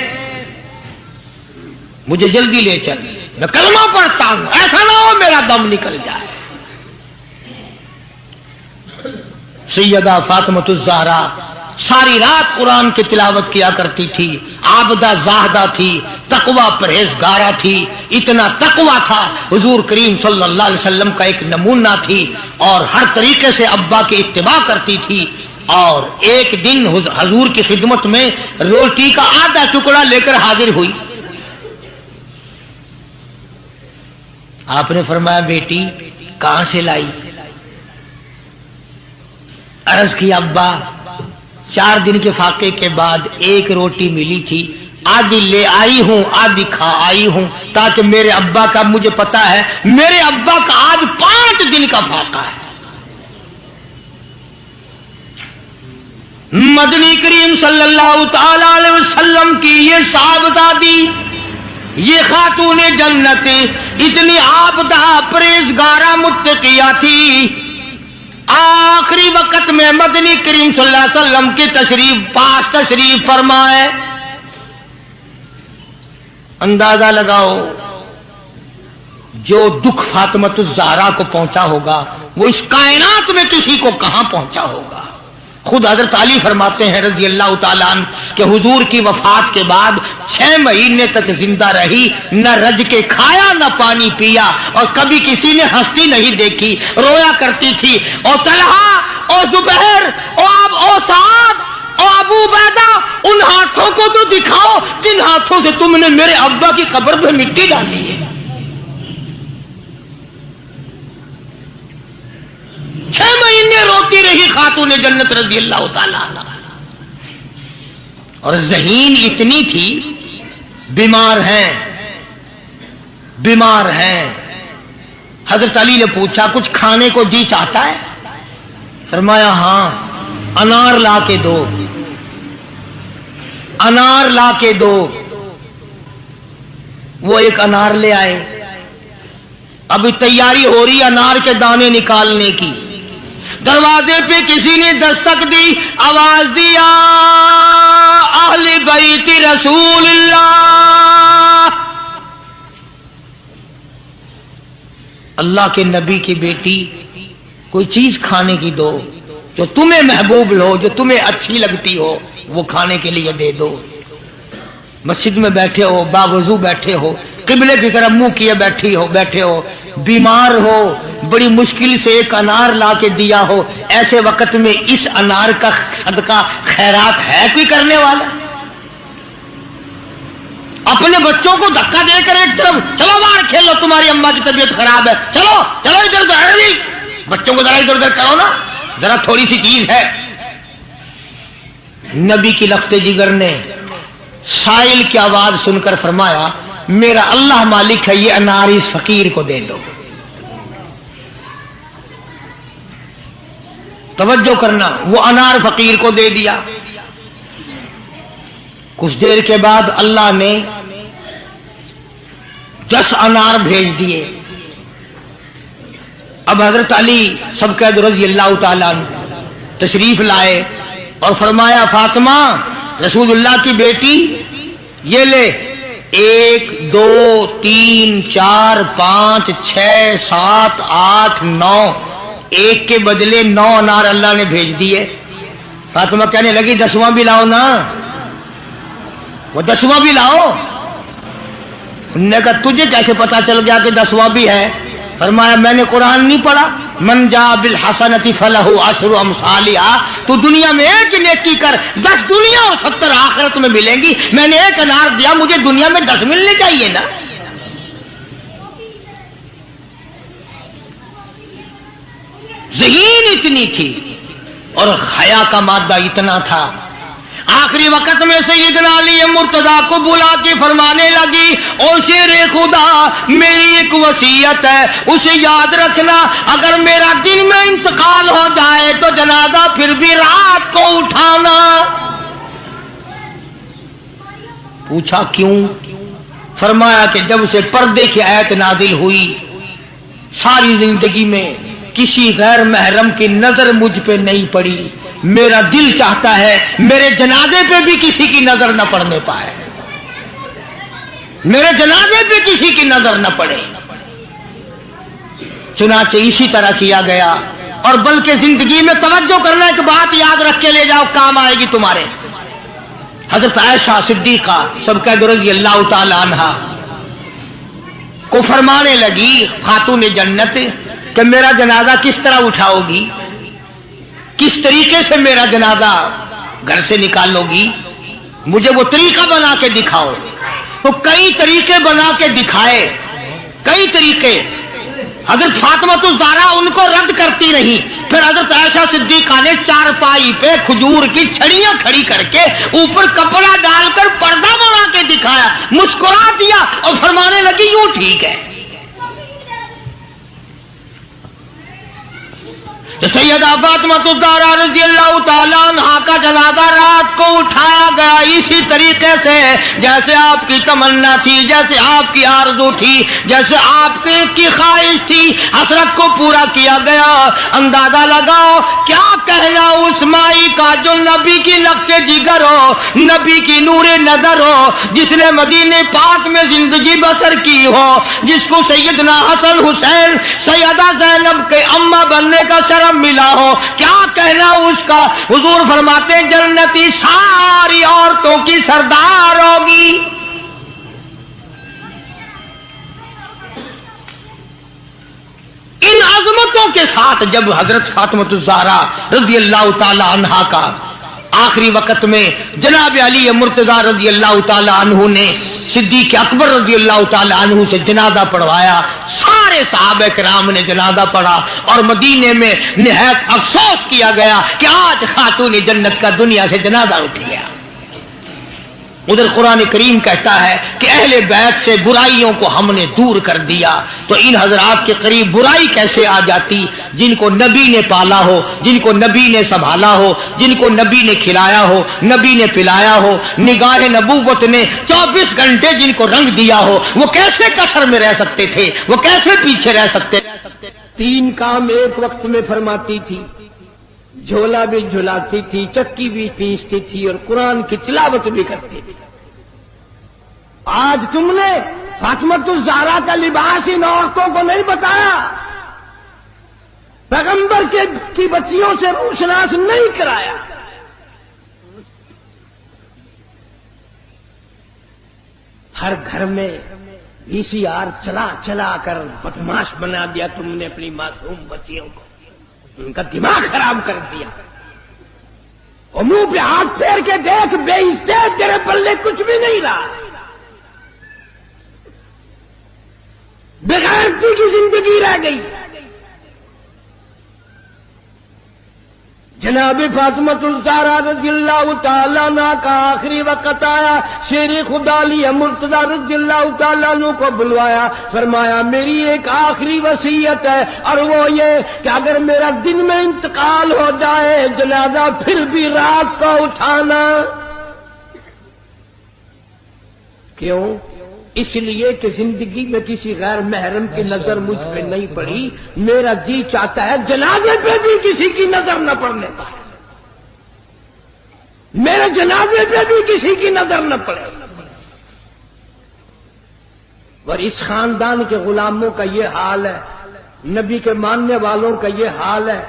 مجھے جلدی لے چل، میں کلمہ پڑھتا ہوں، ایسا نہ ہو میرا دم نکل جائے۔ سیدہ فاطمہ الزہرا ساری رات قرآن کی تلاوت کیا کرتی تھی، عابدہ زاہدہ تھی، تقوی پرہیزگارہ تھی، اتنا تقوی تھا حضور کریم صلی اللہ علیہ وسلم کا ایک نمونہ تھی، اور ہر طریقے سے ابا کی اتباع کرتی تھی۔ اور ایک دن حضور کی خدمت میں روٹی کا آدھا ٹکڑا لے کر حاضر ہوئی۔ آپ نے فرمایا بیٹی کہاں سے لائی؟ عرض کی ابا 4 دن کے فاقے کے بعد ایک روٹی ملی تھی، آدھی لے آئی ہوں آدھی کھا آئی ہوں، تاکہ میرے ابا کا، مجھے پتا ہے میرے ابا کا آج 5 دن کا فاقہ ہے۔ مدنی کریم صلی اللہ تعالی علیہ وسلم کی یہ صاحبزادی، یہ خاتون جنت اتنی عابدہ پرہیزگارہ متقیہ تھی، آخری وقت میں مدنی کریم صلی اللہ علیہ وسلم کی تشریف فرمائے۔ اندازہ لگاؤ جو دکھ فاطمہ الزہرا کو پہنچا ہوگا وہ اس کائنات میں کسی کو کہاں پہنچا ہوگا۔ خود حضرت علی فرماتے ہیں رضی اللہ تعالیٰ عنہ کہ حضور کی وفات کے بعد 6 مہینے تک زندہ رہی، نہ رج کے کھایا نہ پانی پیا، اور کبھی کسی نے ہستی نہیں دیکھی، رویا کرتی تھی۔ اور طلحہ اور زبیر اور سعد اور ابو عبیدہ، ان ہاتھوں کو تو دکھاؤ جن ہاتھوں سے تم نے میرے ابا کی قبر پہ مٹی ڈالی ہے۔ 6 مہینے روتی رہی خاتون جنت رضی اللہ تعالیٰ عنہ، اور ذہین اتنی تھی، بیمار ہیں۔ حضرت علی نے پوچھا کچھ کھانے کو جی چاہتا ہے؟ فرمایا ہاں، انار لا کے دو، انار لا کے دو۔ وہ ایک انار لے آئے، ابھی تیاری ہو رہی انار کے دانے نکالنے کی۔ دروازے پہ کسی نے دستک دی، آواز دیا اہل بیت رسول اللہ، اللہ کے نبی کی بیٹی کوئی چیز کھانے کی دو جو تمہیں محبوب ہو، جو تمہیں اچھی لگتی ہو، وہ کھانے کے لیے دے دو۔ مسجد میں بیٹھے ہو، باوضو بیٹھے ہو، قبلے کی طرف منہ کیے بیٹھے ہو، بیمار ہو، بڑی مشکل سے ایک انار لا کے دیا ہو، ایسے وقت میں اس انار کا صدقہ خیرات ہے کوئی کرنے والا؟ اپنے بچوں کو دھکا دے کر ایک طرف چلو باہر کھیلو، تمہاری اماں کی طبیعت خراب ہے، چلو چلو ادھر ادھر، بچوں کو ذرا ادھر ادھر کرو نا، ذرا تھوڑی سی چیز ہے۔ نبی کی لخت جگر نے سائل کی آواز سن کر فرمایا میرا اللہ مالک ہے، یہ انار اس فقیر کو دے دو۔ توجہ کرنا، وہ انار فقیر کو دے دیا۔ کچھ دیر کے بعد اللہ نے 10 انار بھیج دیے۔ اب حضرت علی سبقید رضی اللہ تعالیٰ عنہ تشریف لائے اور فرمایا فاطمہ رسول اللہ کی بیٹی یہ لے 1 2 3 4 5 6 7 8 9 ایک کے بدلے 9 انار اللہ نے بھیج دیے۔ فاطمہ کہنے لگی 10واں بھی لاؤ نا، وہ 10واں بھی لاؤ۔ انہوں نے کہا تجھے کیسے پتا چل گیا کہ 10واں بھی ہے؟ فرمایا میں نے قرآن نہیں پڑھا، من جاء بالحسنۃ فلہ عشر امثالھا، تو دنیا میں ایک نیکی کر 10 دنیا اور 70 آخرت میں ملیں گی۔ میں نے 1 انار دیا، مجھے دنیا میں 10 ملنے چاہیے نا۔ ذہین اتنی تھی اور حیا کا مادہ اتنا تھا۔ آخری وقت میں سیدنا علی مرتضی کو بلا کے فرمانے لگی او شیر خدا میری ایک وصیت ہے، اسے یاد رکھنا، اگر میرا دن میں انتقال ہو جائے تو جنازہ پھر بھی رات کو اٹھانا۔ پوچھا کیوں؟ فرمایا کہ جب سے پردے کی آیت نازل ہوئی ساری زندگی میں کسی غیر محرم کی نظر مجھ پہ نہیں پڑی، میرا دل چاہتا ہے میرے جنازے پہ بھی کسی کی نظر نہ پڑنے پائے، میرے جنازے پہ کسی کی نظر نہ پڑے۔ چنانچہ اسی طرح کیا گیا۔ اور بلکہ زندگی میں توجہ کرنا، ایک بات یاد رکھ کے لے جاؤ، کام آئے گی تمہارے۔ حضرت عائشہ صدیقہ سبقید رضی اللہ تعالی عنہا کو فرمانے لگی خاتون جنت کہ میرا جنازہ کس طرح اٹھاؤ گی، کس طریقے سے میرا جنازہ گھر سے نکالو گی، مجھے وہ طریقہ بنا کے دکھاؤ۔ تو کئی طریقے بنا کے دکھائے، کئی طریقے۔ حضرت فاطمہ الزہرا ان کو رد کرتی رہی، پھر حضرت عائشہ صدیقہ نے چارپائی پہ کھجور کی چھڑیاں کھڑی کر کے اوپر کپڑا ڈال کر پردہ بنا کے دکھایا، مسکرا دیا اور فرمانے لگی یوں ٹھیک ہے۔ سیدہ فاطمہ الزہرا رضی اللہ تعالیٰ عنہا کا جنازہ رات کو اٹھایا گیا اسی طریقے سے جیسے آپ کی تمنا تھی، جیسے آپ کی آرزو تھی، جیسے آپ کی خواہش تھی، حسرت کو پورا کیا گیا۔ اندازہ لگاؤ کیا کہنا اس مائی کا جو نبی کی لگتے جگر ہو، نبی کی نور نظر ہو، جس نے مدینے پاک میں زندگی بسر کی ہو، جس کو سیدنا حسن حسین سیدہ زینب کے اماں بننے کا شرف ملا ہو، کیا کہنا اس کا؟ حضور فرماتے ہیں جنتی ساری عورتوں کی سردار ہوگی۔ ان عظمتوں کے ساتھ جب حضرت فاطمہ الزہرا رضی اللہ تعالی عنہا کا آخری وقت میں جناب علی مرتضی رضی اللہ تعالی عنہ نے صدیق اکبر رضی اللہ تعالی عنہ سے جنازہ پڑھوایا، سارے صحابہ کرام نے جنازہ پڑھا اور مدینے میں نہایت افسوس کیا گیا کہ آج خاتون جنت کا دنیا سے جنازہ اٹھ گیا۔ ادھر قرآن کریم کہتا ہے کہ اہل بیت سے برائیوں کو ہم نے دور کر دیا، تو ان حضرات کے قریب برائی کیسے آ جاتی؟ جن کو نبی نے پالا ہو، جن کو نبی نے سنبھالا ہو، جن کو نبی نے کھلایا ہو، نبی نے پلایا ہو، نگاہ نبوت نے 24 گھنٹے جن کو رنگ دیا ہو، وہ کیسے کسر میں رہ سکتے تھے؟ وہ کیسے پیچھے رہ سکتے؟ 3 کام ایک وقت میں فرماتی تھی، جھولا بھی جھلاتی تھی، چکی بھی پیستی تھی اور قرآن کی تلاوت بھی کرتی تھی۔ آج تم نے فاطمہ الزہرا کا لباس ان عورتوں کو نہیں بتایا، پیغمبر کی بچیوں سے روشناس نہیں کرایا۔ ہر گھر میں VCR چلا چلا کر بدماش بنا دیا تم نے اپنی معصوم بچیوں کو، ان کا دماغ خراب کر دیا۔ اور منہ پہ ہاتھ پھیر کے دیکھ بے عزتی، تیرے پلے کچھ بھی نہیں رہا، بغیرتی کی زندگی رہ گئی۔ جناب فاطمہ الزہرا رضی اللہ تعالیٰ عنہ کا آخری وقت آیا، شیر خدا علی مرتضیٰ رضی اللہ تعالیٰ عنہ کو بلوایا، فرمایا میری ایک آخری وصیت ہے، اور وہ یہ کہ اگر میرا دن میں انتقال ہو جائے جنازہ پھر بھی رات کو اٹھانا۔ کیوں؟ اس لیے کہ زندگی میں کسی غیر محرم کی نظر مجھ پہ نہیں پڑی، میرا جی چاہتا ہے جنازے پہ بھی کسی کی نظر نہ پڑنے پائے، میرے جنازے پہ بھی کسی کی نظر نہ پڑے۔ اور اس خاندان کے غلاموں کا یہ حال ہے، نبی کے ماننے والوں کا یہ حال ہے،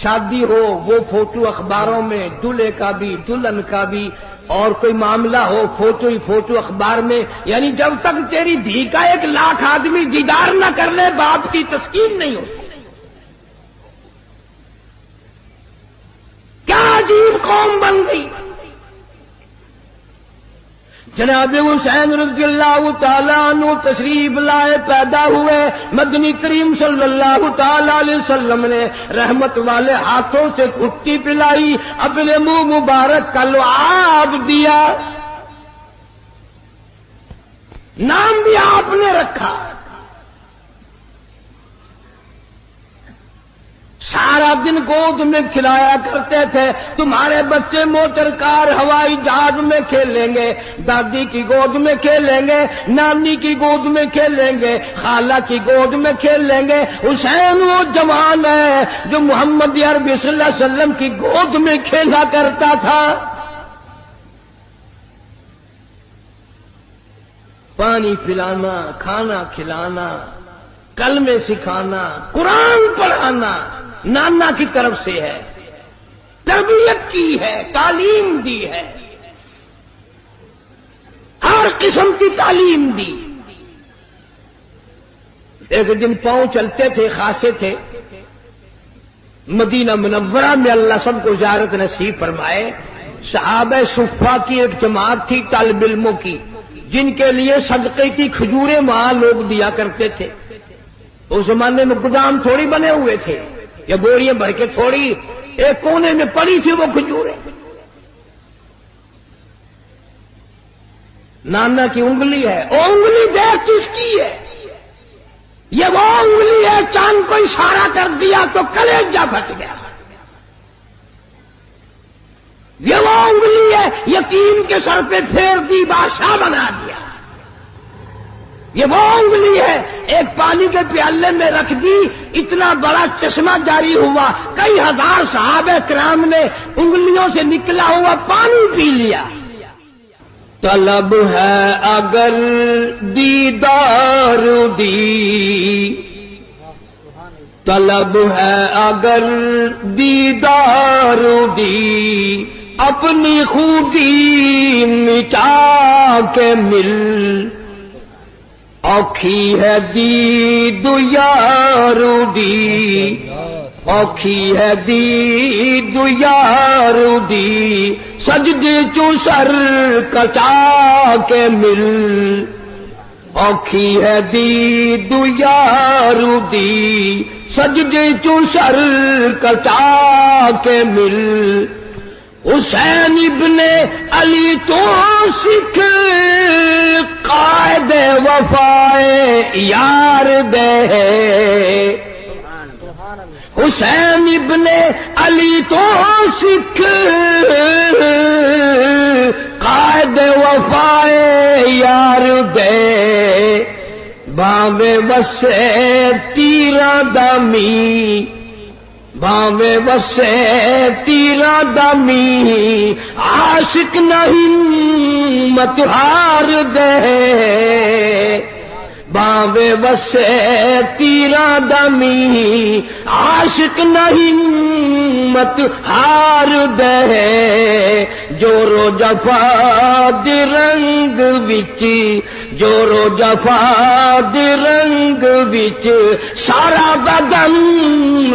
شادی ہو وہ فوٹو اخباروں میں، دلہے کا بھی دلہن کا بھی، اور کوئی معاملہ ہو فوٹو ہی فوٹو اخبار میں، یعنی جب تک تیری دھی کا 1,00,000 آدمی دیدار نہ کر لے باپ کی تسکین نہیں ہوتی۔ کیا عجیب قوم بن گئی۔ جناب حسین رضی اللہ تعالیٰ عنہ تشریف لائے، پیدا ہوئے، مدنی کریم صلی اللہ تعالیٰ علیہ وسلم نے رحمت والے ہاتھوں سے گھٹی پلائی، اپنے منہ مبارک کا لعاب دیا، نام بھی آپ نے رکھا، سارا دن گود میں کھلایا کرتے تھے۔ تمہارے بچے موٹر کار ہوائی جہاز میں کھیلیں گے، دادی کی گود میں کھیلیں گے، نانی کی گود میں کھیلیں گے، خالہ کی گود میں کھیلیں گے۔ حسین وہ جوان ہے جو محمد عربی صلی اللہ علیہ وسلم کی گود میں کھیلا کرتا تھا۔ پانی پلانا، کھانا کھلانا، کلمے سکھانا، قرآن پڑھانا نانا کی طرف سے ہے، تربیت کی ہے، تعلیم دی ہے، ہر قسم کی تعلیم دی۔ ایک دن پاؤں چلتے تھے، خاصے تھے، مدینہ منورہ میں اللہ سب کو زیارت نصیب فرمائے۔ صحابہ صفہ کی ایک جماعت تھی طالب علموں کی، جن کے لیے صدقے کی کھجوریں وہاں لوگ دیا کرتے تھے۔ اس زمانے میں گودام تھوڑی بنے ہوئے تھے، یا بوریاں بھر کے تھوڑی، ایک کونے میں پڑی تھی وہ کھجوریں۔ نانا کی انگلی ہے، وہ انگلی دیکھ کس کی ہے؟ یہ وہ انگلی ہے، چاند کو اشارہ کر دیا تو کلیجہ پھٹ گیا۔ یہ وہ انگلی ہے، یتیم کے سر پہ پھیر دی بادشاہ بنا دیا۔ یہ وہ انگلی ہے، ایک پانی کے پیالے میں رکھ دی، اتنا بڑا چشمہ جاری ہوا، کئی ہزار صحابہ کرام نے انگلیوں سے نکلا ہوا پانی پی لیا۔ طلب ہے اگر دیدار دی، طلب ہے اگر دیدار دی، اپنی خوبی مٹا کے مل، اوکھی ہے دید یار دی، اوکھی ہے دید یار دی، سجدے چو سر کچا کے مل، اوکھی ہے دید یار دی، سجدے چو سر کچا کے مل۔ حسین ابن علی تو سکھ قائد وفائے یار دے، حسین ابن علی تو سکھ قائد وفائے یار دے، باوے وسے تیرا دمی، باوے وسے تیرا دمی، عاشق نہیں مت ہار دے، باوے وسے تیرا دمی، عاشق نہیں مت ہار دے، جورو جفا دی رنگ وچ، جورو جفا دی رنگ وچ، سارا بدن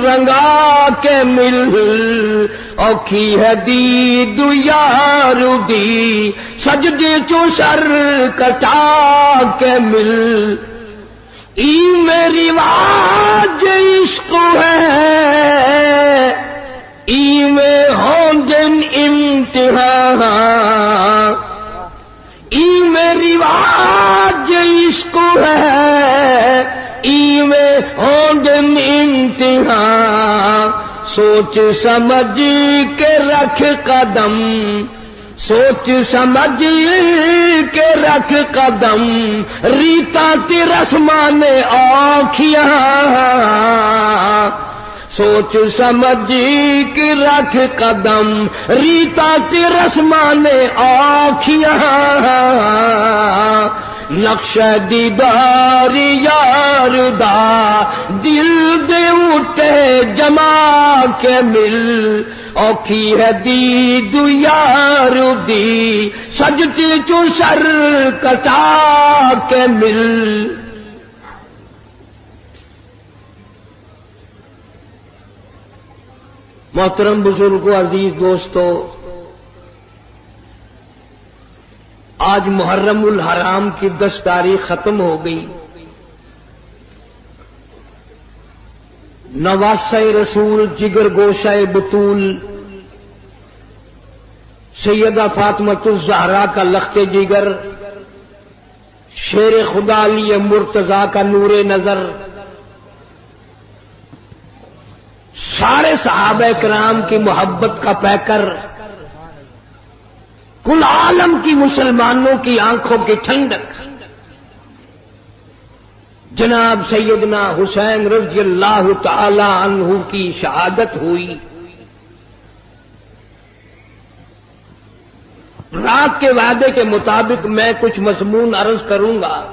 رنگا کے مل، اوکھی ہے دید یار دی، سجدے چو سر کٹا کے مل۔ ای میری واج عشق ہے، ایویں ہوندن امتحان ایویں رواج عشق ہے ایویں ہوندن امتحان سوچ سمجھ کے رکھ قدم سوچ سمجھ کے رکھ قدم ریتا تے رسمان آنکھیاں سوچ سمجھ کے رکھ قدم ریتا تے رسمان آنکھیاں نقش دیدار یار دا دل دے اٹھے جما کے مل اوکھی ہے دید یار دی سجتی چو سر کٹا کے مل محترم بزرگوں عزیز دوستو آج محرم الحرام کی 10 تاریخ ختم ہو گئی نواسہ رسول جگر گوشہ بطول سیدہ فاطمۃ الزہرا کا لخت جگر شیر خدا علی مرتضی کا نور نظر سارے صحابہ کرام کی محبت کا پیکر کل عالم کی مسلمانوں کی آنکھوں کی ٹھنڈک جناب سیدنا حسین رضی اللہ تعالی عنہ کی شہادت ہوئی رات کے وعدے کے مطابق میں کچھ مضمون عرض کروں گا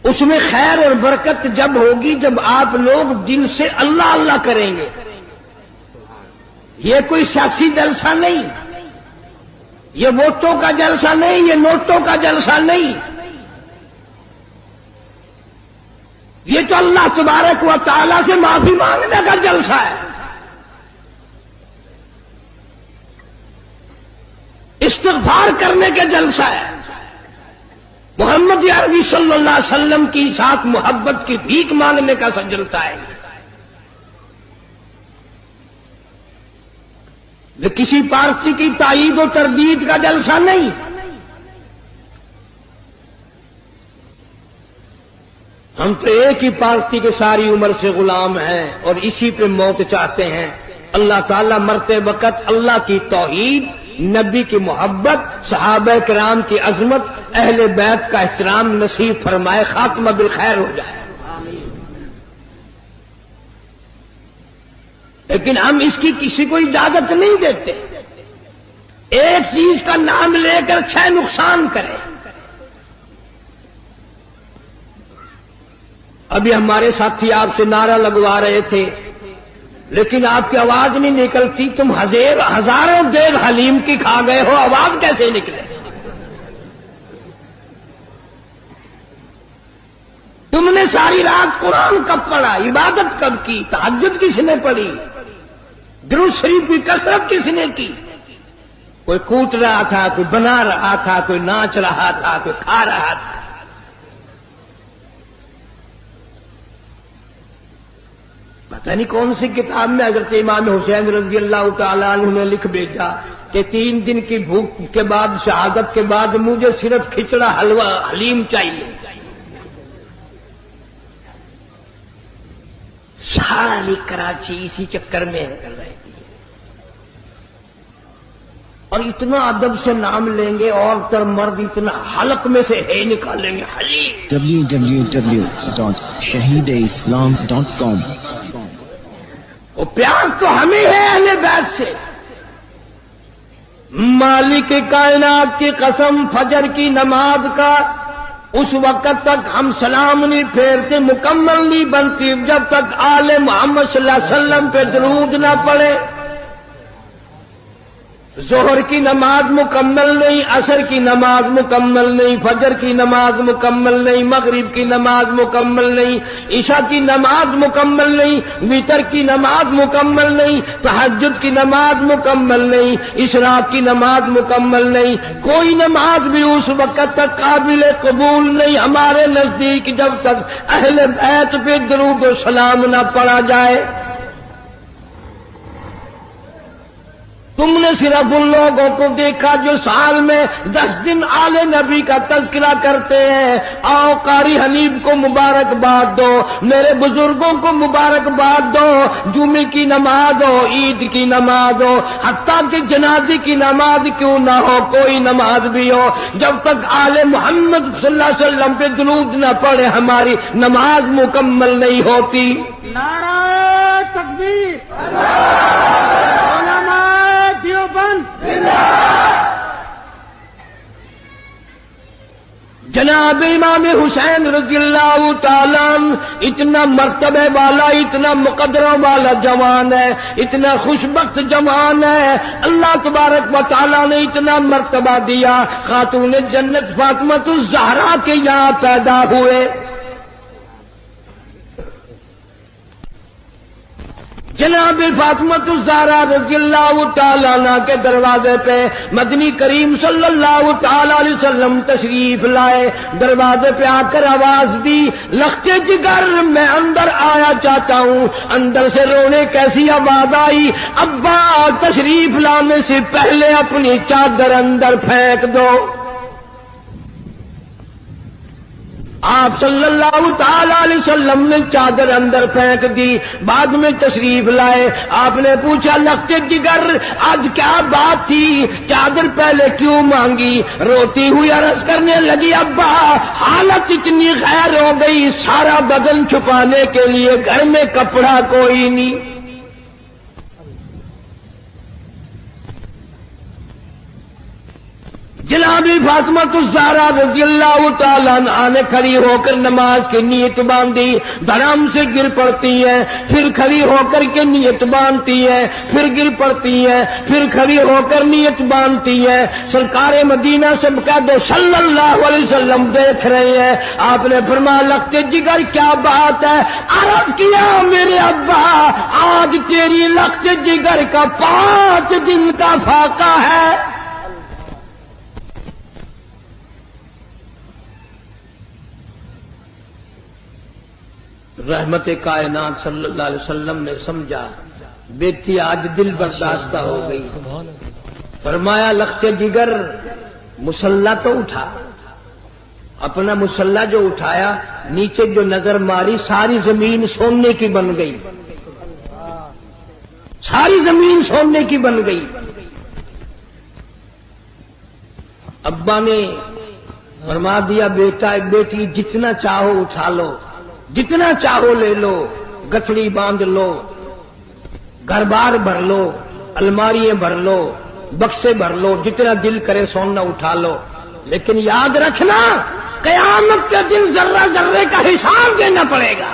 اس میں خیر اور برکت جب ہوگی جب آپ لوگ دل سے اللہ اللہ کریں گے یہ کوئی سیاسی جلسہ نہیں یہ ووٹوں کا جلسہ نہیں یہ نوٹوں کا جلسہ نہیں یہ تو اللہ تبارک و تعالی سے معافی مانگنے کا جلسہ ہے استغفار کرنے کا جلسہ ہے محمد عربی صلی اللہ علیہ وسلم کی ساتھ محبت کی بھیک مانگنے کا جلسہ ہے یہ کسی پارٹی کی تائید و تردید کا جلسہ نہیں ہم تو ایک ہی پارٹی کے ساری عمر سے غلام ہیں اور اسی پہ موت چاہتے ہیں اللہ تعالیٰ مرتے وقت اللہ کی توحید نبی کی محبت صحابہ کرام کی عظمت اہل بیت کا احترام نصیب فرمائے خاتمہ بالخیر ہو جائے لیکن ہم اس کی کسی کو اجازت نہیں دیتے ایک چیز کا نام لے کر 6 نقصان کرے ابھی ہمارے ساتھی آپ سے نعرہ لگوا رہے تھے لیکن آپ کی آواز نہیں نکلتی تم ہزاروں دیگ حلیم کی کھا گئے ہو آواز کیسے نکلے تم نے ساری رات قرآن کب پڑھا عبادت کب کی تہجد کس نے پڑھی درود شریف کی کثرت کس نے کی کوئی کوٹ رہا تھا کوئی بنا رہا تھا کوئی ناچ رہا تھا کوئی کھا رہا تھا پتہ نہیں کون سی کتاب میں حضرت امام حسین رضی اللہ تعالی عنہ نے لکھ بھیجا کہ 3 دن کی بھوک کے بعد شہادت کے بعد مجھے صرف کھچڑا حلوہ حلیم چاہیے ساری کراچی اسی چکر میں کر رہی تھی اور اتنا ادب سے نام لیں گے عورت اور مرد اتنا حلق میں سے ہے نکالیں گے حلیم www.shahideislam.com وہ پیار تو ہمیں ہے اہل بیت سے مالک کائنات کی قسم فجر کی نماز کا اس وقت تک ہم سلام نہیں پھیرتے مکمل نہیں بنتی جب تک آل محمد صلی اللہ علیہ وسلم پہ درود نہ پڑے ظہر کی نماز مکمل نہیں، عصر کی نماز مکمل نہیں، فجر کی نماز مکمل نہیں، مغرب کی نماز مکمل نہیں، عشاء کی نماز مکمل نہیں، وتر کی نماز مکمل نہیں، تہجد کی نماز مکمل نہیں، اشراق کی نماز مکمل نہیں، کوئی نماز بھی اس وقت تک قابل قبول نہیں ہمارے نزدیک جب تک اہل بیت پہ درود و سلام نہ پڑھا جائے۔ تم نے صرف ان لوگوں کو دیکھا جو سال میں 10 دن آل نبی کا تذکرہ کرتے ہیں۔ آؤ قاری حنیف کو مبارکباد دو، میرے بزرگوں کو مبارکباد دو، جمعے کی نماز ہو، عید کی نماز ہو، حتیٰ کہ جنازے کی نماز کیوں نہ ہو، کوئی نماز بھی ہو، جب تک آل محمد صلی اللہ علیہ وسلم پہ درود نہ پڑھے ہماری نماز مکمل نہیں ہوتی۔ نعرہ تکبیر، جناب امام حسین رضی اللہ تعالیٰ عنہ اتنا مرتبہ والا، اتنا مقدروں والا جوان ہے، اتنا خوشبخت جوان ہے، اللہ تبارک و تعالیٰ نے اتنا مرتبہ دیا، خاتون جنت فاطمہ الزہرا کے یہاں پیدا ہوئے۔ جناب فاطمہ الزہرا رضی اللہ تعالیٰ عنہ کے دروازے پہ مدنی کریم صلی اللہ تعالی علیہ وسلم تشریف لائے، دروازے پہ آ کر آواز دی، لختے جگر میں اندر آیا چاہتا ہوں۔ اندر سے رونے کیسی آواز آئی، ابا تشریف لانے سے پہلے اپنی چادر اندر پھینک دو۔ آپ صلی اللہ تعالی علیہ وسلم نے چادر اندر پھینک دی، بعد میں تشریف لائے، آپ نے پوچھا لختے جگر آج کیا بات تھی، چادر پہلے کیوں مانگی؟ روتی ہوئی عرض کرنے لگی، ابا حالت اتنی غیر ہو گئی، سارا بدن چھپانے کے لیے گھر میں کپڑا کوئی نہیں۔ جناب فاطمہ الزہرا رضی اللہ تعالیٰ عنہا نے کھڑی ہو کر نماز کی نیت باندھی، دھڑام سے گر پڑتی ہے، پھر کھڑی ہو کر کے نیت باندھتی ہے، پھر گر پڑتی ہے، پھر کھڑی ہو کر نیت باندھتی ہے۔ سرکار مدینہ سے کہہ دو صلی اللہ علیہ وسلم دیکھ رہے ہیں۔ آپ نے فرمایا لختے جگر کیا بات ہے؟ عرض کیا میرے ابا آج تیری لختے جگر کا 5 دن کا فاقہ ہے۔ رحمت کائنات صلی اللہ علیہ وسلم نے سمجھا بیٹی آج دل برداشتہ ہو گئی، فرمایا لختے جگر مسلح تو اٹھا۔ اپنا مسلح جو اٹھایا، نیچے جو نظر ماری ساری زمین سونے کی بن گئی، ساری زمین سونے کی بن گئی۔ ابا نے فرما دیا بیٹا بیٹی جتنا چاہو اٹھا لو، جتنا چاہو لے لو، گٹھڑی باندھ لو، گھر بار بھر لو، الماریاں بھر لو، بکسے بھر لو، جتنا دل کرے سونا اٹھا لو، لیکن یاد رکھنا قیامت کے دن ذرہ ذرے کا حساب دینا پڑے گا۔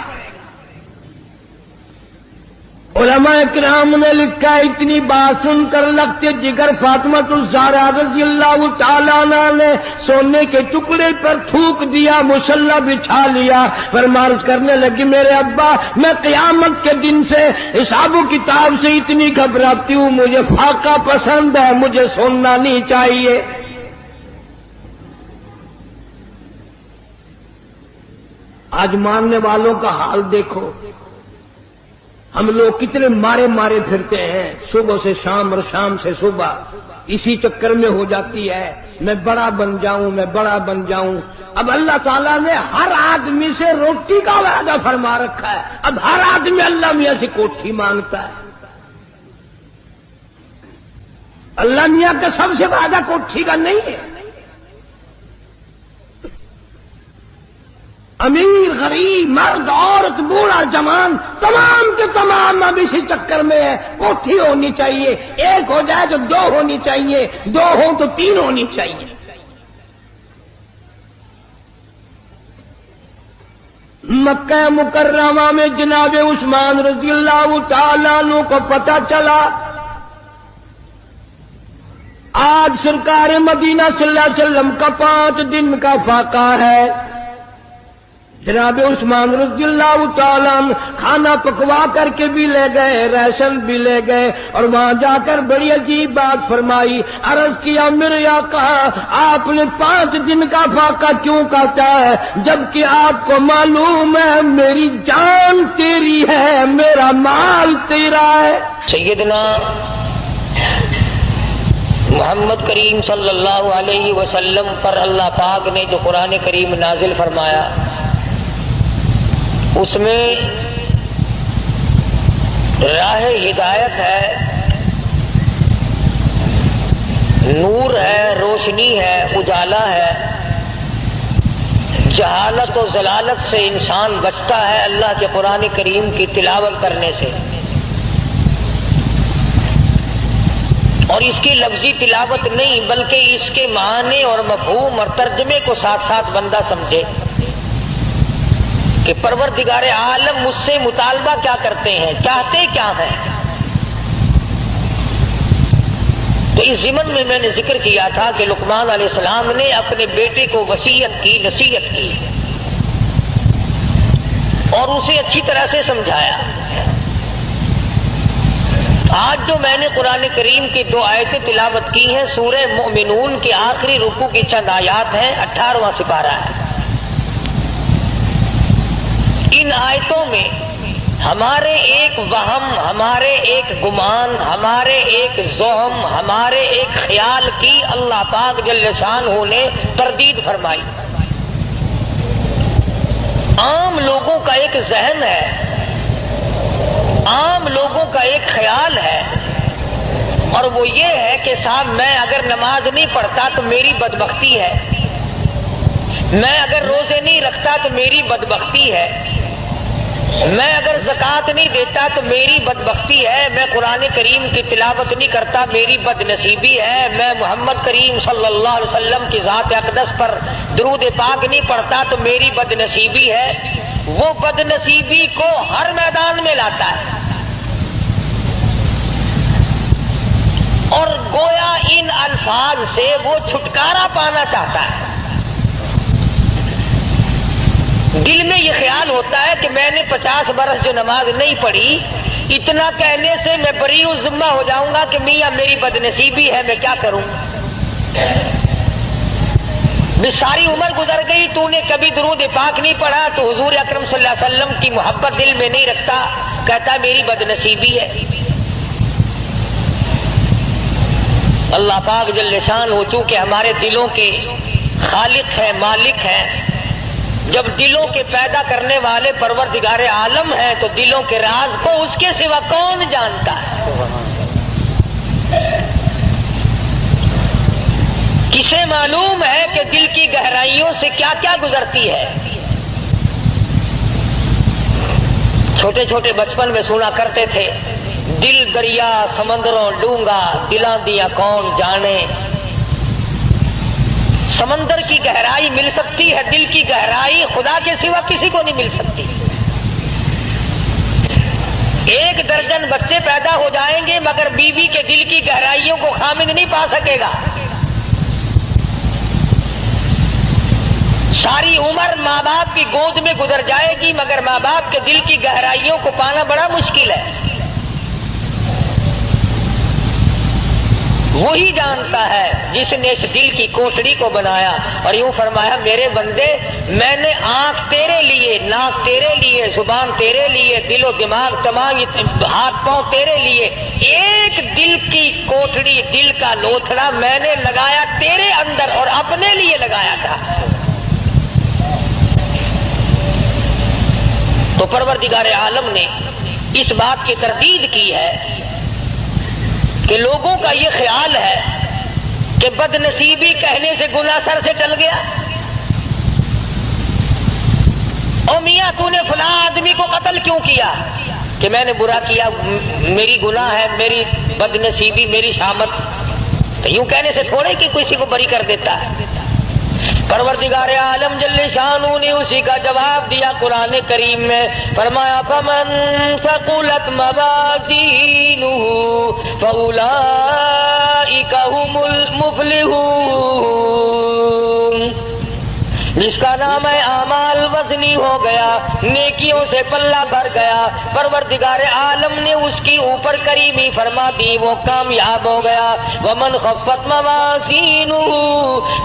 علماء کرام نے لکھا اتنی بات سن کر لختے جگر فاطمہ الزہرا رضی اللہ تعالیٰ عنہ نے سونے کے ٹکڑے پر تھوک دیا، مسلح بچھا لیا، فرمارش کرنے لگی میرے ابا میں قیامت کے دن سے حساب و کتاب سے اتنی گھبراتی ہوں، مجھے فاقہ پسند ہے، مجھے سونا نہیں چاہیے۔ آج ماننے والوں کا حال دیکھو، ہم لوگ کتنے مارے مارے پھرتے ہیں، صبح سے شام اور شام سے صبح، اسی چکر میں ہو جاتی ہے میں بڑا بن جاؤں، میں بڑا بن جاؤں۔ اب اللہ تعالیٰ نے ہر آدمی سے روٹی کا وعدہ فرما رکھا ہے، اب ہر آدمی اللہ میاں سے کوٹھی مانگتا ہے۔ اللہ میاں کا سب سے وعدہ کوٹھی کا نہیں ہے۔ امیر غریب مرد عورت بوڑھا جوان تمام کے تمام اب اسی چکر میں ہے، کوٹھی ہونی چاہیے، ایک ہو جائے تو 2 ہونی چاہیے، 2 ہوں تو 3 ہونی چاہیے۔ مکہ مکرمہ میں جناب عثمان رضی اللہ تعالیٰ عنہ کو پتہ چلا آج سرکار مدینہ صلی اللہ علیہ وسلم کا 5 دن کا فاقہ ہے. جناب عثمان رضی اللہ تعالیٰ عنہ کھانا پکوا کر کے بھی لے گئے, راشن بھی لے گئے, اور وہاں جا کر بڑی عجیب بات فرمائی. عرض کیا میرے آقا آپ نے 5 دن کا فاقہ کیوں کہتا ہے, جبکہ آپ کو معلوم ہے میری جان تیری ہے, میرا مال تیرا ہے. سیدنا محمد کریم صلی اللہ علیہ وسلم پر اللہ پاک نے جو قرآن کریم نازل فرمایا اس میں راہ ہدایت ہے, نور ہے, روشنی ہے, اجالا ہے. جہالت و ضلالت سے انسان بچتا ہے اللہ کے قرآن کریم کی تلاوت کرنے سے, اور اس کی لفظی تلاوت نہیں بلکہ اس کے معنی اور مفہوم اور ترجمے کو ساتھ ساتھ بندہ سمجھے کہ پروردگار عالم مجھ سے مطالبہ کیا کرتے ہیں, چاہتے کیا ہیں. تو اس ضمن میں میں نے ذکر کیا تھا کہ لقمان علیہ السلام نے اپنے بیٹے کو وصیت کی, نصیحت کی اور اسے اچھی طرح سے سمجھایا. آج جو میں نے قرآن کریم کی 2 آیتیں تلاوت کی ہیں, سورہ مومنون کے آخری رکوع کی چند آیات ہیں, 18واں سپارہ ہے. ان آیتوں میں ہمارے ایک وہم, ہمارے ایک گمان, ہمارے ایک زوہم, ہمارے ایک خیال کی اللہ پاک جل شانہ نے تردید فرمائی. عام لوگوں کا ایک ذہن ہے, عام لوگوں کا ایک خیال ہے, اور وہ یہ ہے کہ صاحب میں اگر نماز نہیں پڑھتا تو میری بدبختی ہے, میں اگر روزے نہیں رکھتا تو میری بدبختی ہے, میں اگر زکوٰۃ نہیں دیتا تو میری بدبختی ہے, میں قرآن کریم کی تلاوت نہیں کرتا میری بد نصیبی ہے, میں محمد کریم صلی اللہ علیہ وسلم کی ذات اقدس پر درود پاک نہیں پڑھتا تو میری بد نصیبی ہے. وہ بد نصیبی کو ہر میدان میں لاتا ہے, اور گویا ان الفاظ سے وہ چھٹکارا پانا چاہتا ہے. دل میں یہ خیال ہوتا ہے کہ میں نے 50 برس جو نماز نہیں پڑھی, اتنا کہنے سے میں بری ذمہ ہو جاؤں گا کہ میاں میری بدنصیبی ہے, میں کیا کروں. بھی ساری عمر گزر گئی, تو نے کبھی درود پاک نہیں پڑھا, تو حضور اکرم صلی اللہ علیہ وسلم کی محبت دل میں نہیں رکھتا, کہتا میری بدنصیبی ہے. اللہ پاک جل شانہ چونکہ ہمارے دلوں کے خالق ہیں, مالک ہیں, جب دلوں کے پیدا کرنے والے پروردگار عالم ہیں تو دلوں کے راز کو اس کے سوا کون جانتا ہے. کسے معلوم ہے کہ دل کی گہرائیوں سے کیا کیا گزرتی ہے. چھوٹے چھوٹے بچپن میں سنا کرتے تھے, دل دریا سمندروں ڈونگا, دلاں دیا کون جانے. سمندر کی گہرائی مل سکتی ہے, دل کی گہرائی خدا کے سوا کسی کو نہیں مل سکتی. 1 درجن بچے پیدا ہو جائیں گے مگر بیوی کے دل کی گہرائیوں کو خامد نہیں پا سکے گا. ساری عمر ماں باپ کی گود میں گزر جائے گی مگر ماں باپ کے دل کی گہرائیوں کو پانا بڑا مشکل ہے. وہی جانتا ہے جس نے اس دل کی کوٹڑی کو بنایا. اور یوں فرمایا میرے بندے میں نے آنکھ تیرے لیے, ناک تیرے لیے, زبان تیرے لیے, دل و دماغ تمام ہاتھ پاؤں تیرے لیے, ایک دل کی کوٹڑی, دل کا لوتھڑا میں نے لگایا تیرے اندر اور اپنے لیے لگایا تھا. تو پروردگار عالم نے اس بات کی تردید کی ہے کہ لوگوں کا یہ خیال ہے کہ بد نصیبی کہنے سے گناہ سر سے ٹل گیا. او میاں تو نے فلاں آدمی کو قتل کیوں کیا؟ کہ میں نے برا کیا, میری گناہ ہے, میری بد نصیبی, میری شامت. تو یوں کہنے سے تھوڑے کہ کسی کو بری کر دیتا ہے. پروردگار عالم جل شانہ نے اسی کا جواب دیا قرآن کریم میں, فرمایا فمن ثقلت موازینہ فاولئک فاولئک هم المفلحون۔ جس کا نام اعمال وزنی ہو گیا، نیکیوں سے پلہ بھر گیا، پروردگار عالم نے اس کی اوپر کریمی فرما دی، وہ کامیاب ہو گیا۔ ومن خفت موازینہ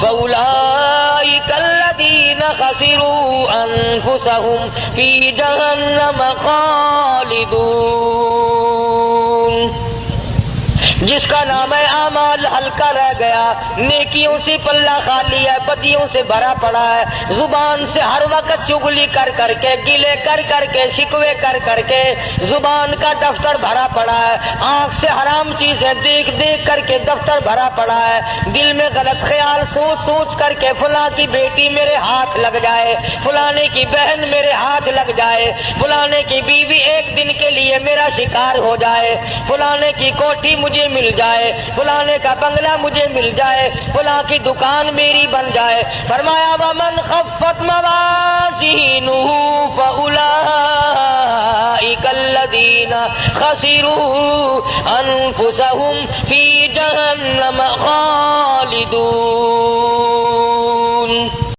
فاولئک الذین خسروا انفسهم فی جہنم خالدون۔ جس کا نام اعمال ہلکا رہ گیا، نیکیوں سے پلہ خالی ہے، بدیوں سے بھرا پڑا ہے، زبان سے ہر وقت چغلی کر کر کے، گلے کر کر کے، شکوے کر کر کے زبان کا دفتر بھرا پڑا ہے، آنکھ سے حرام چیزیں دیکھ دیکھ کر کے دفتر بھرا پڑا ہے، دل میں غلط خیال سوچ سوچ کر کے فلاں کی بیٹی میرے ہاتھ لگ جائے، فلانے کی بہن میرے ہاتھ لگ جائے، فلانے کی بیوی ایک دن کے لیے میرا شکار ہو جائے، فلانے کی کوٹھی مجھے مل جائے، فلانے کا بنگلہ مجھے مل جائے، فلاں کی دکان میری بن جائے۔ فرمایا ومن خفت موازینہ فاولئک الذین خسروا انفسهم فی جہنم خالدون۔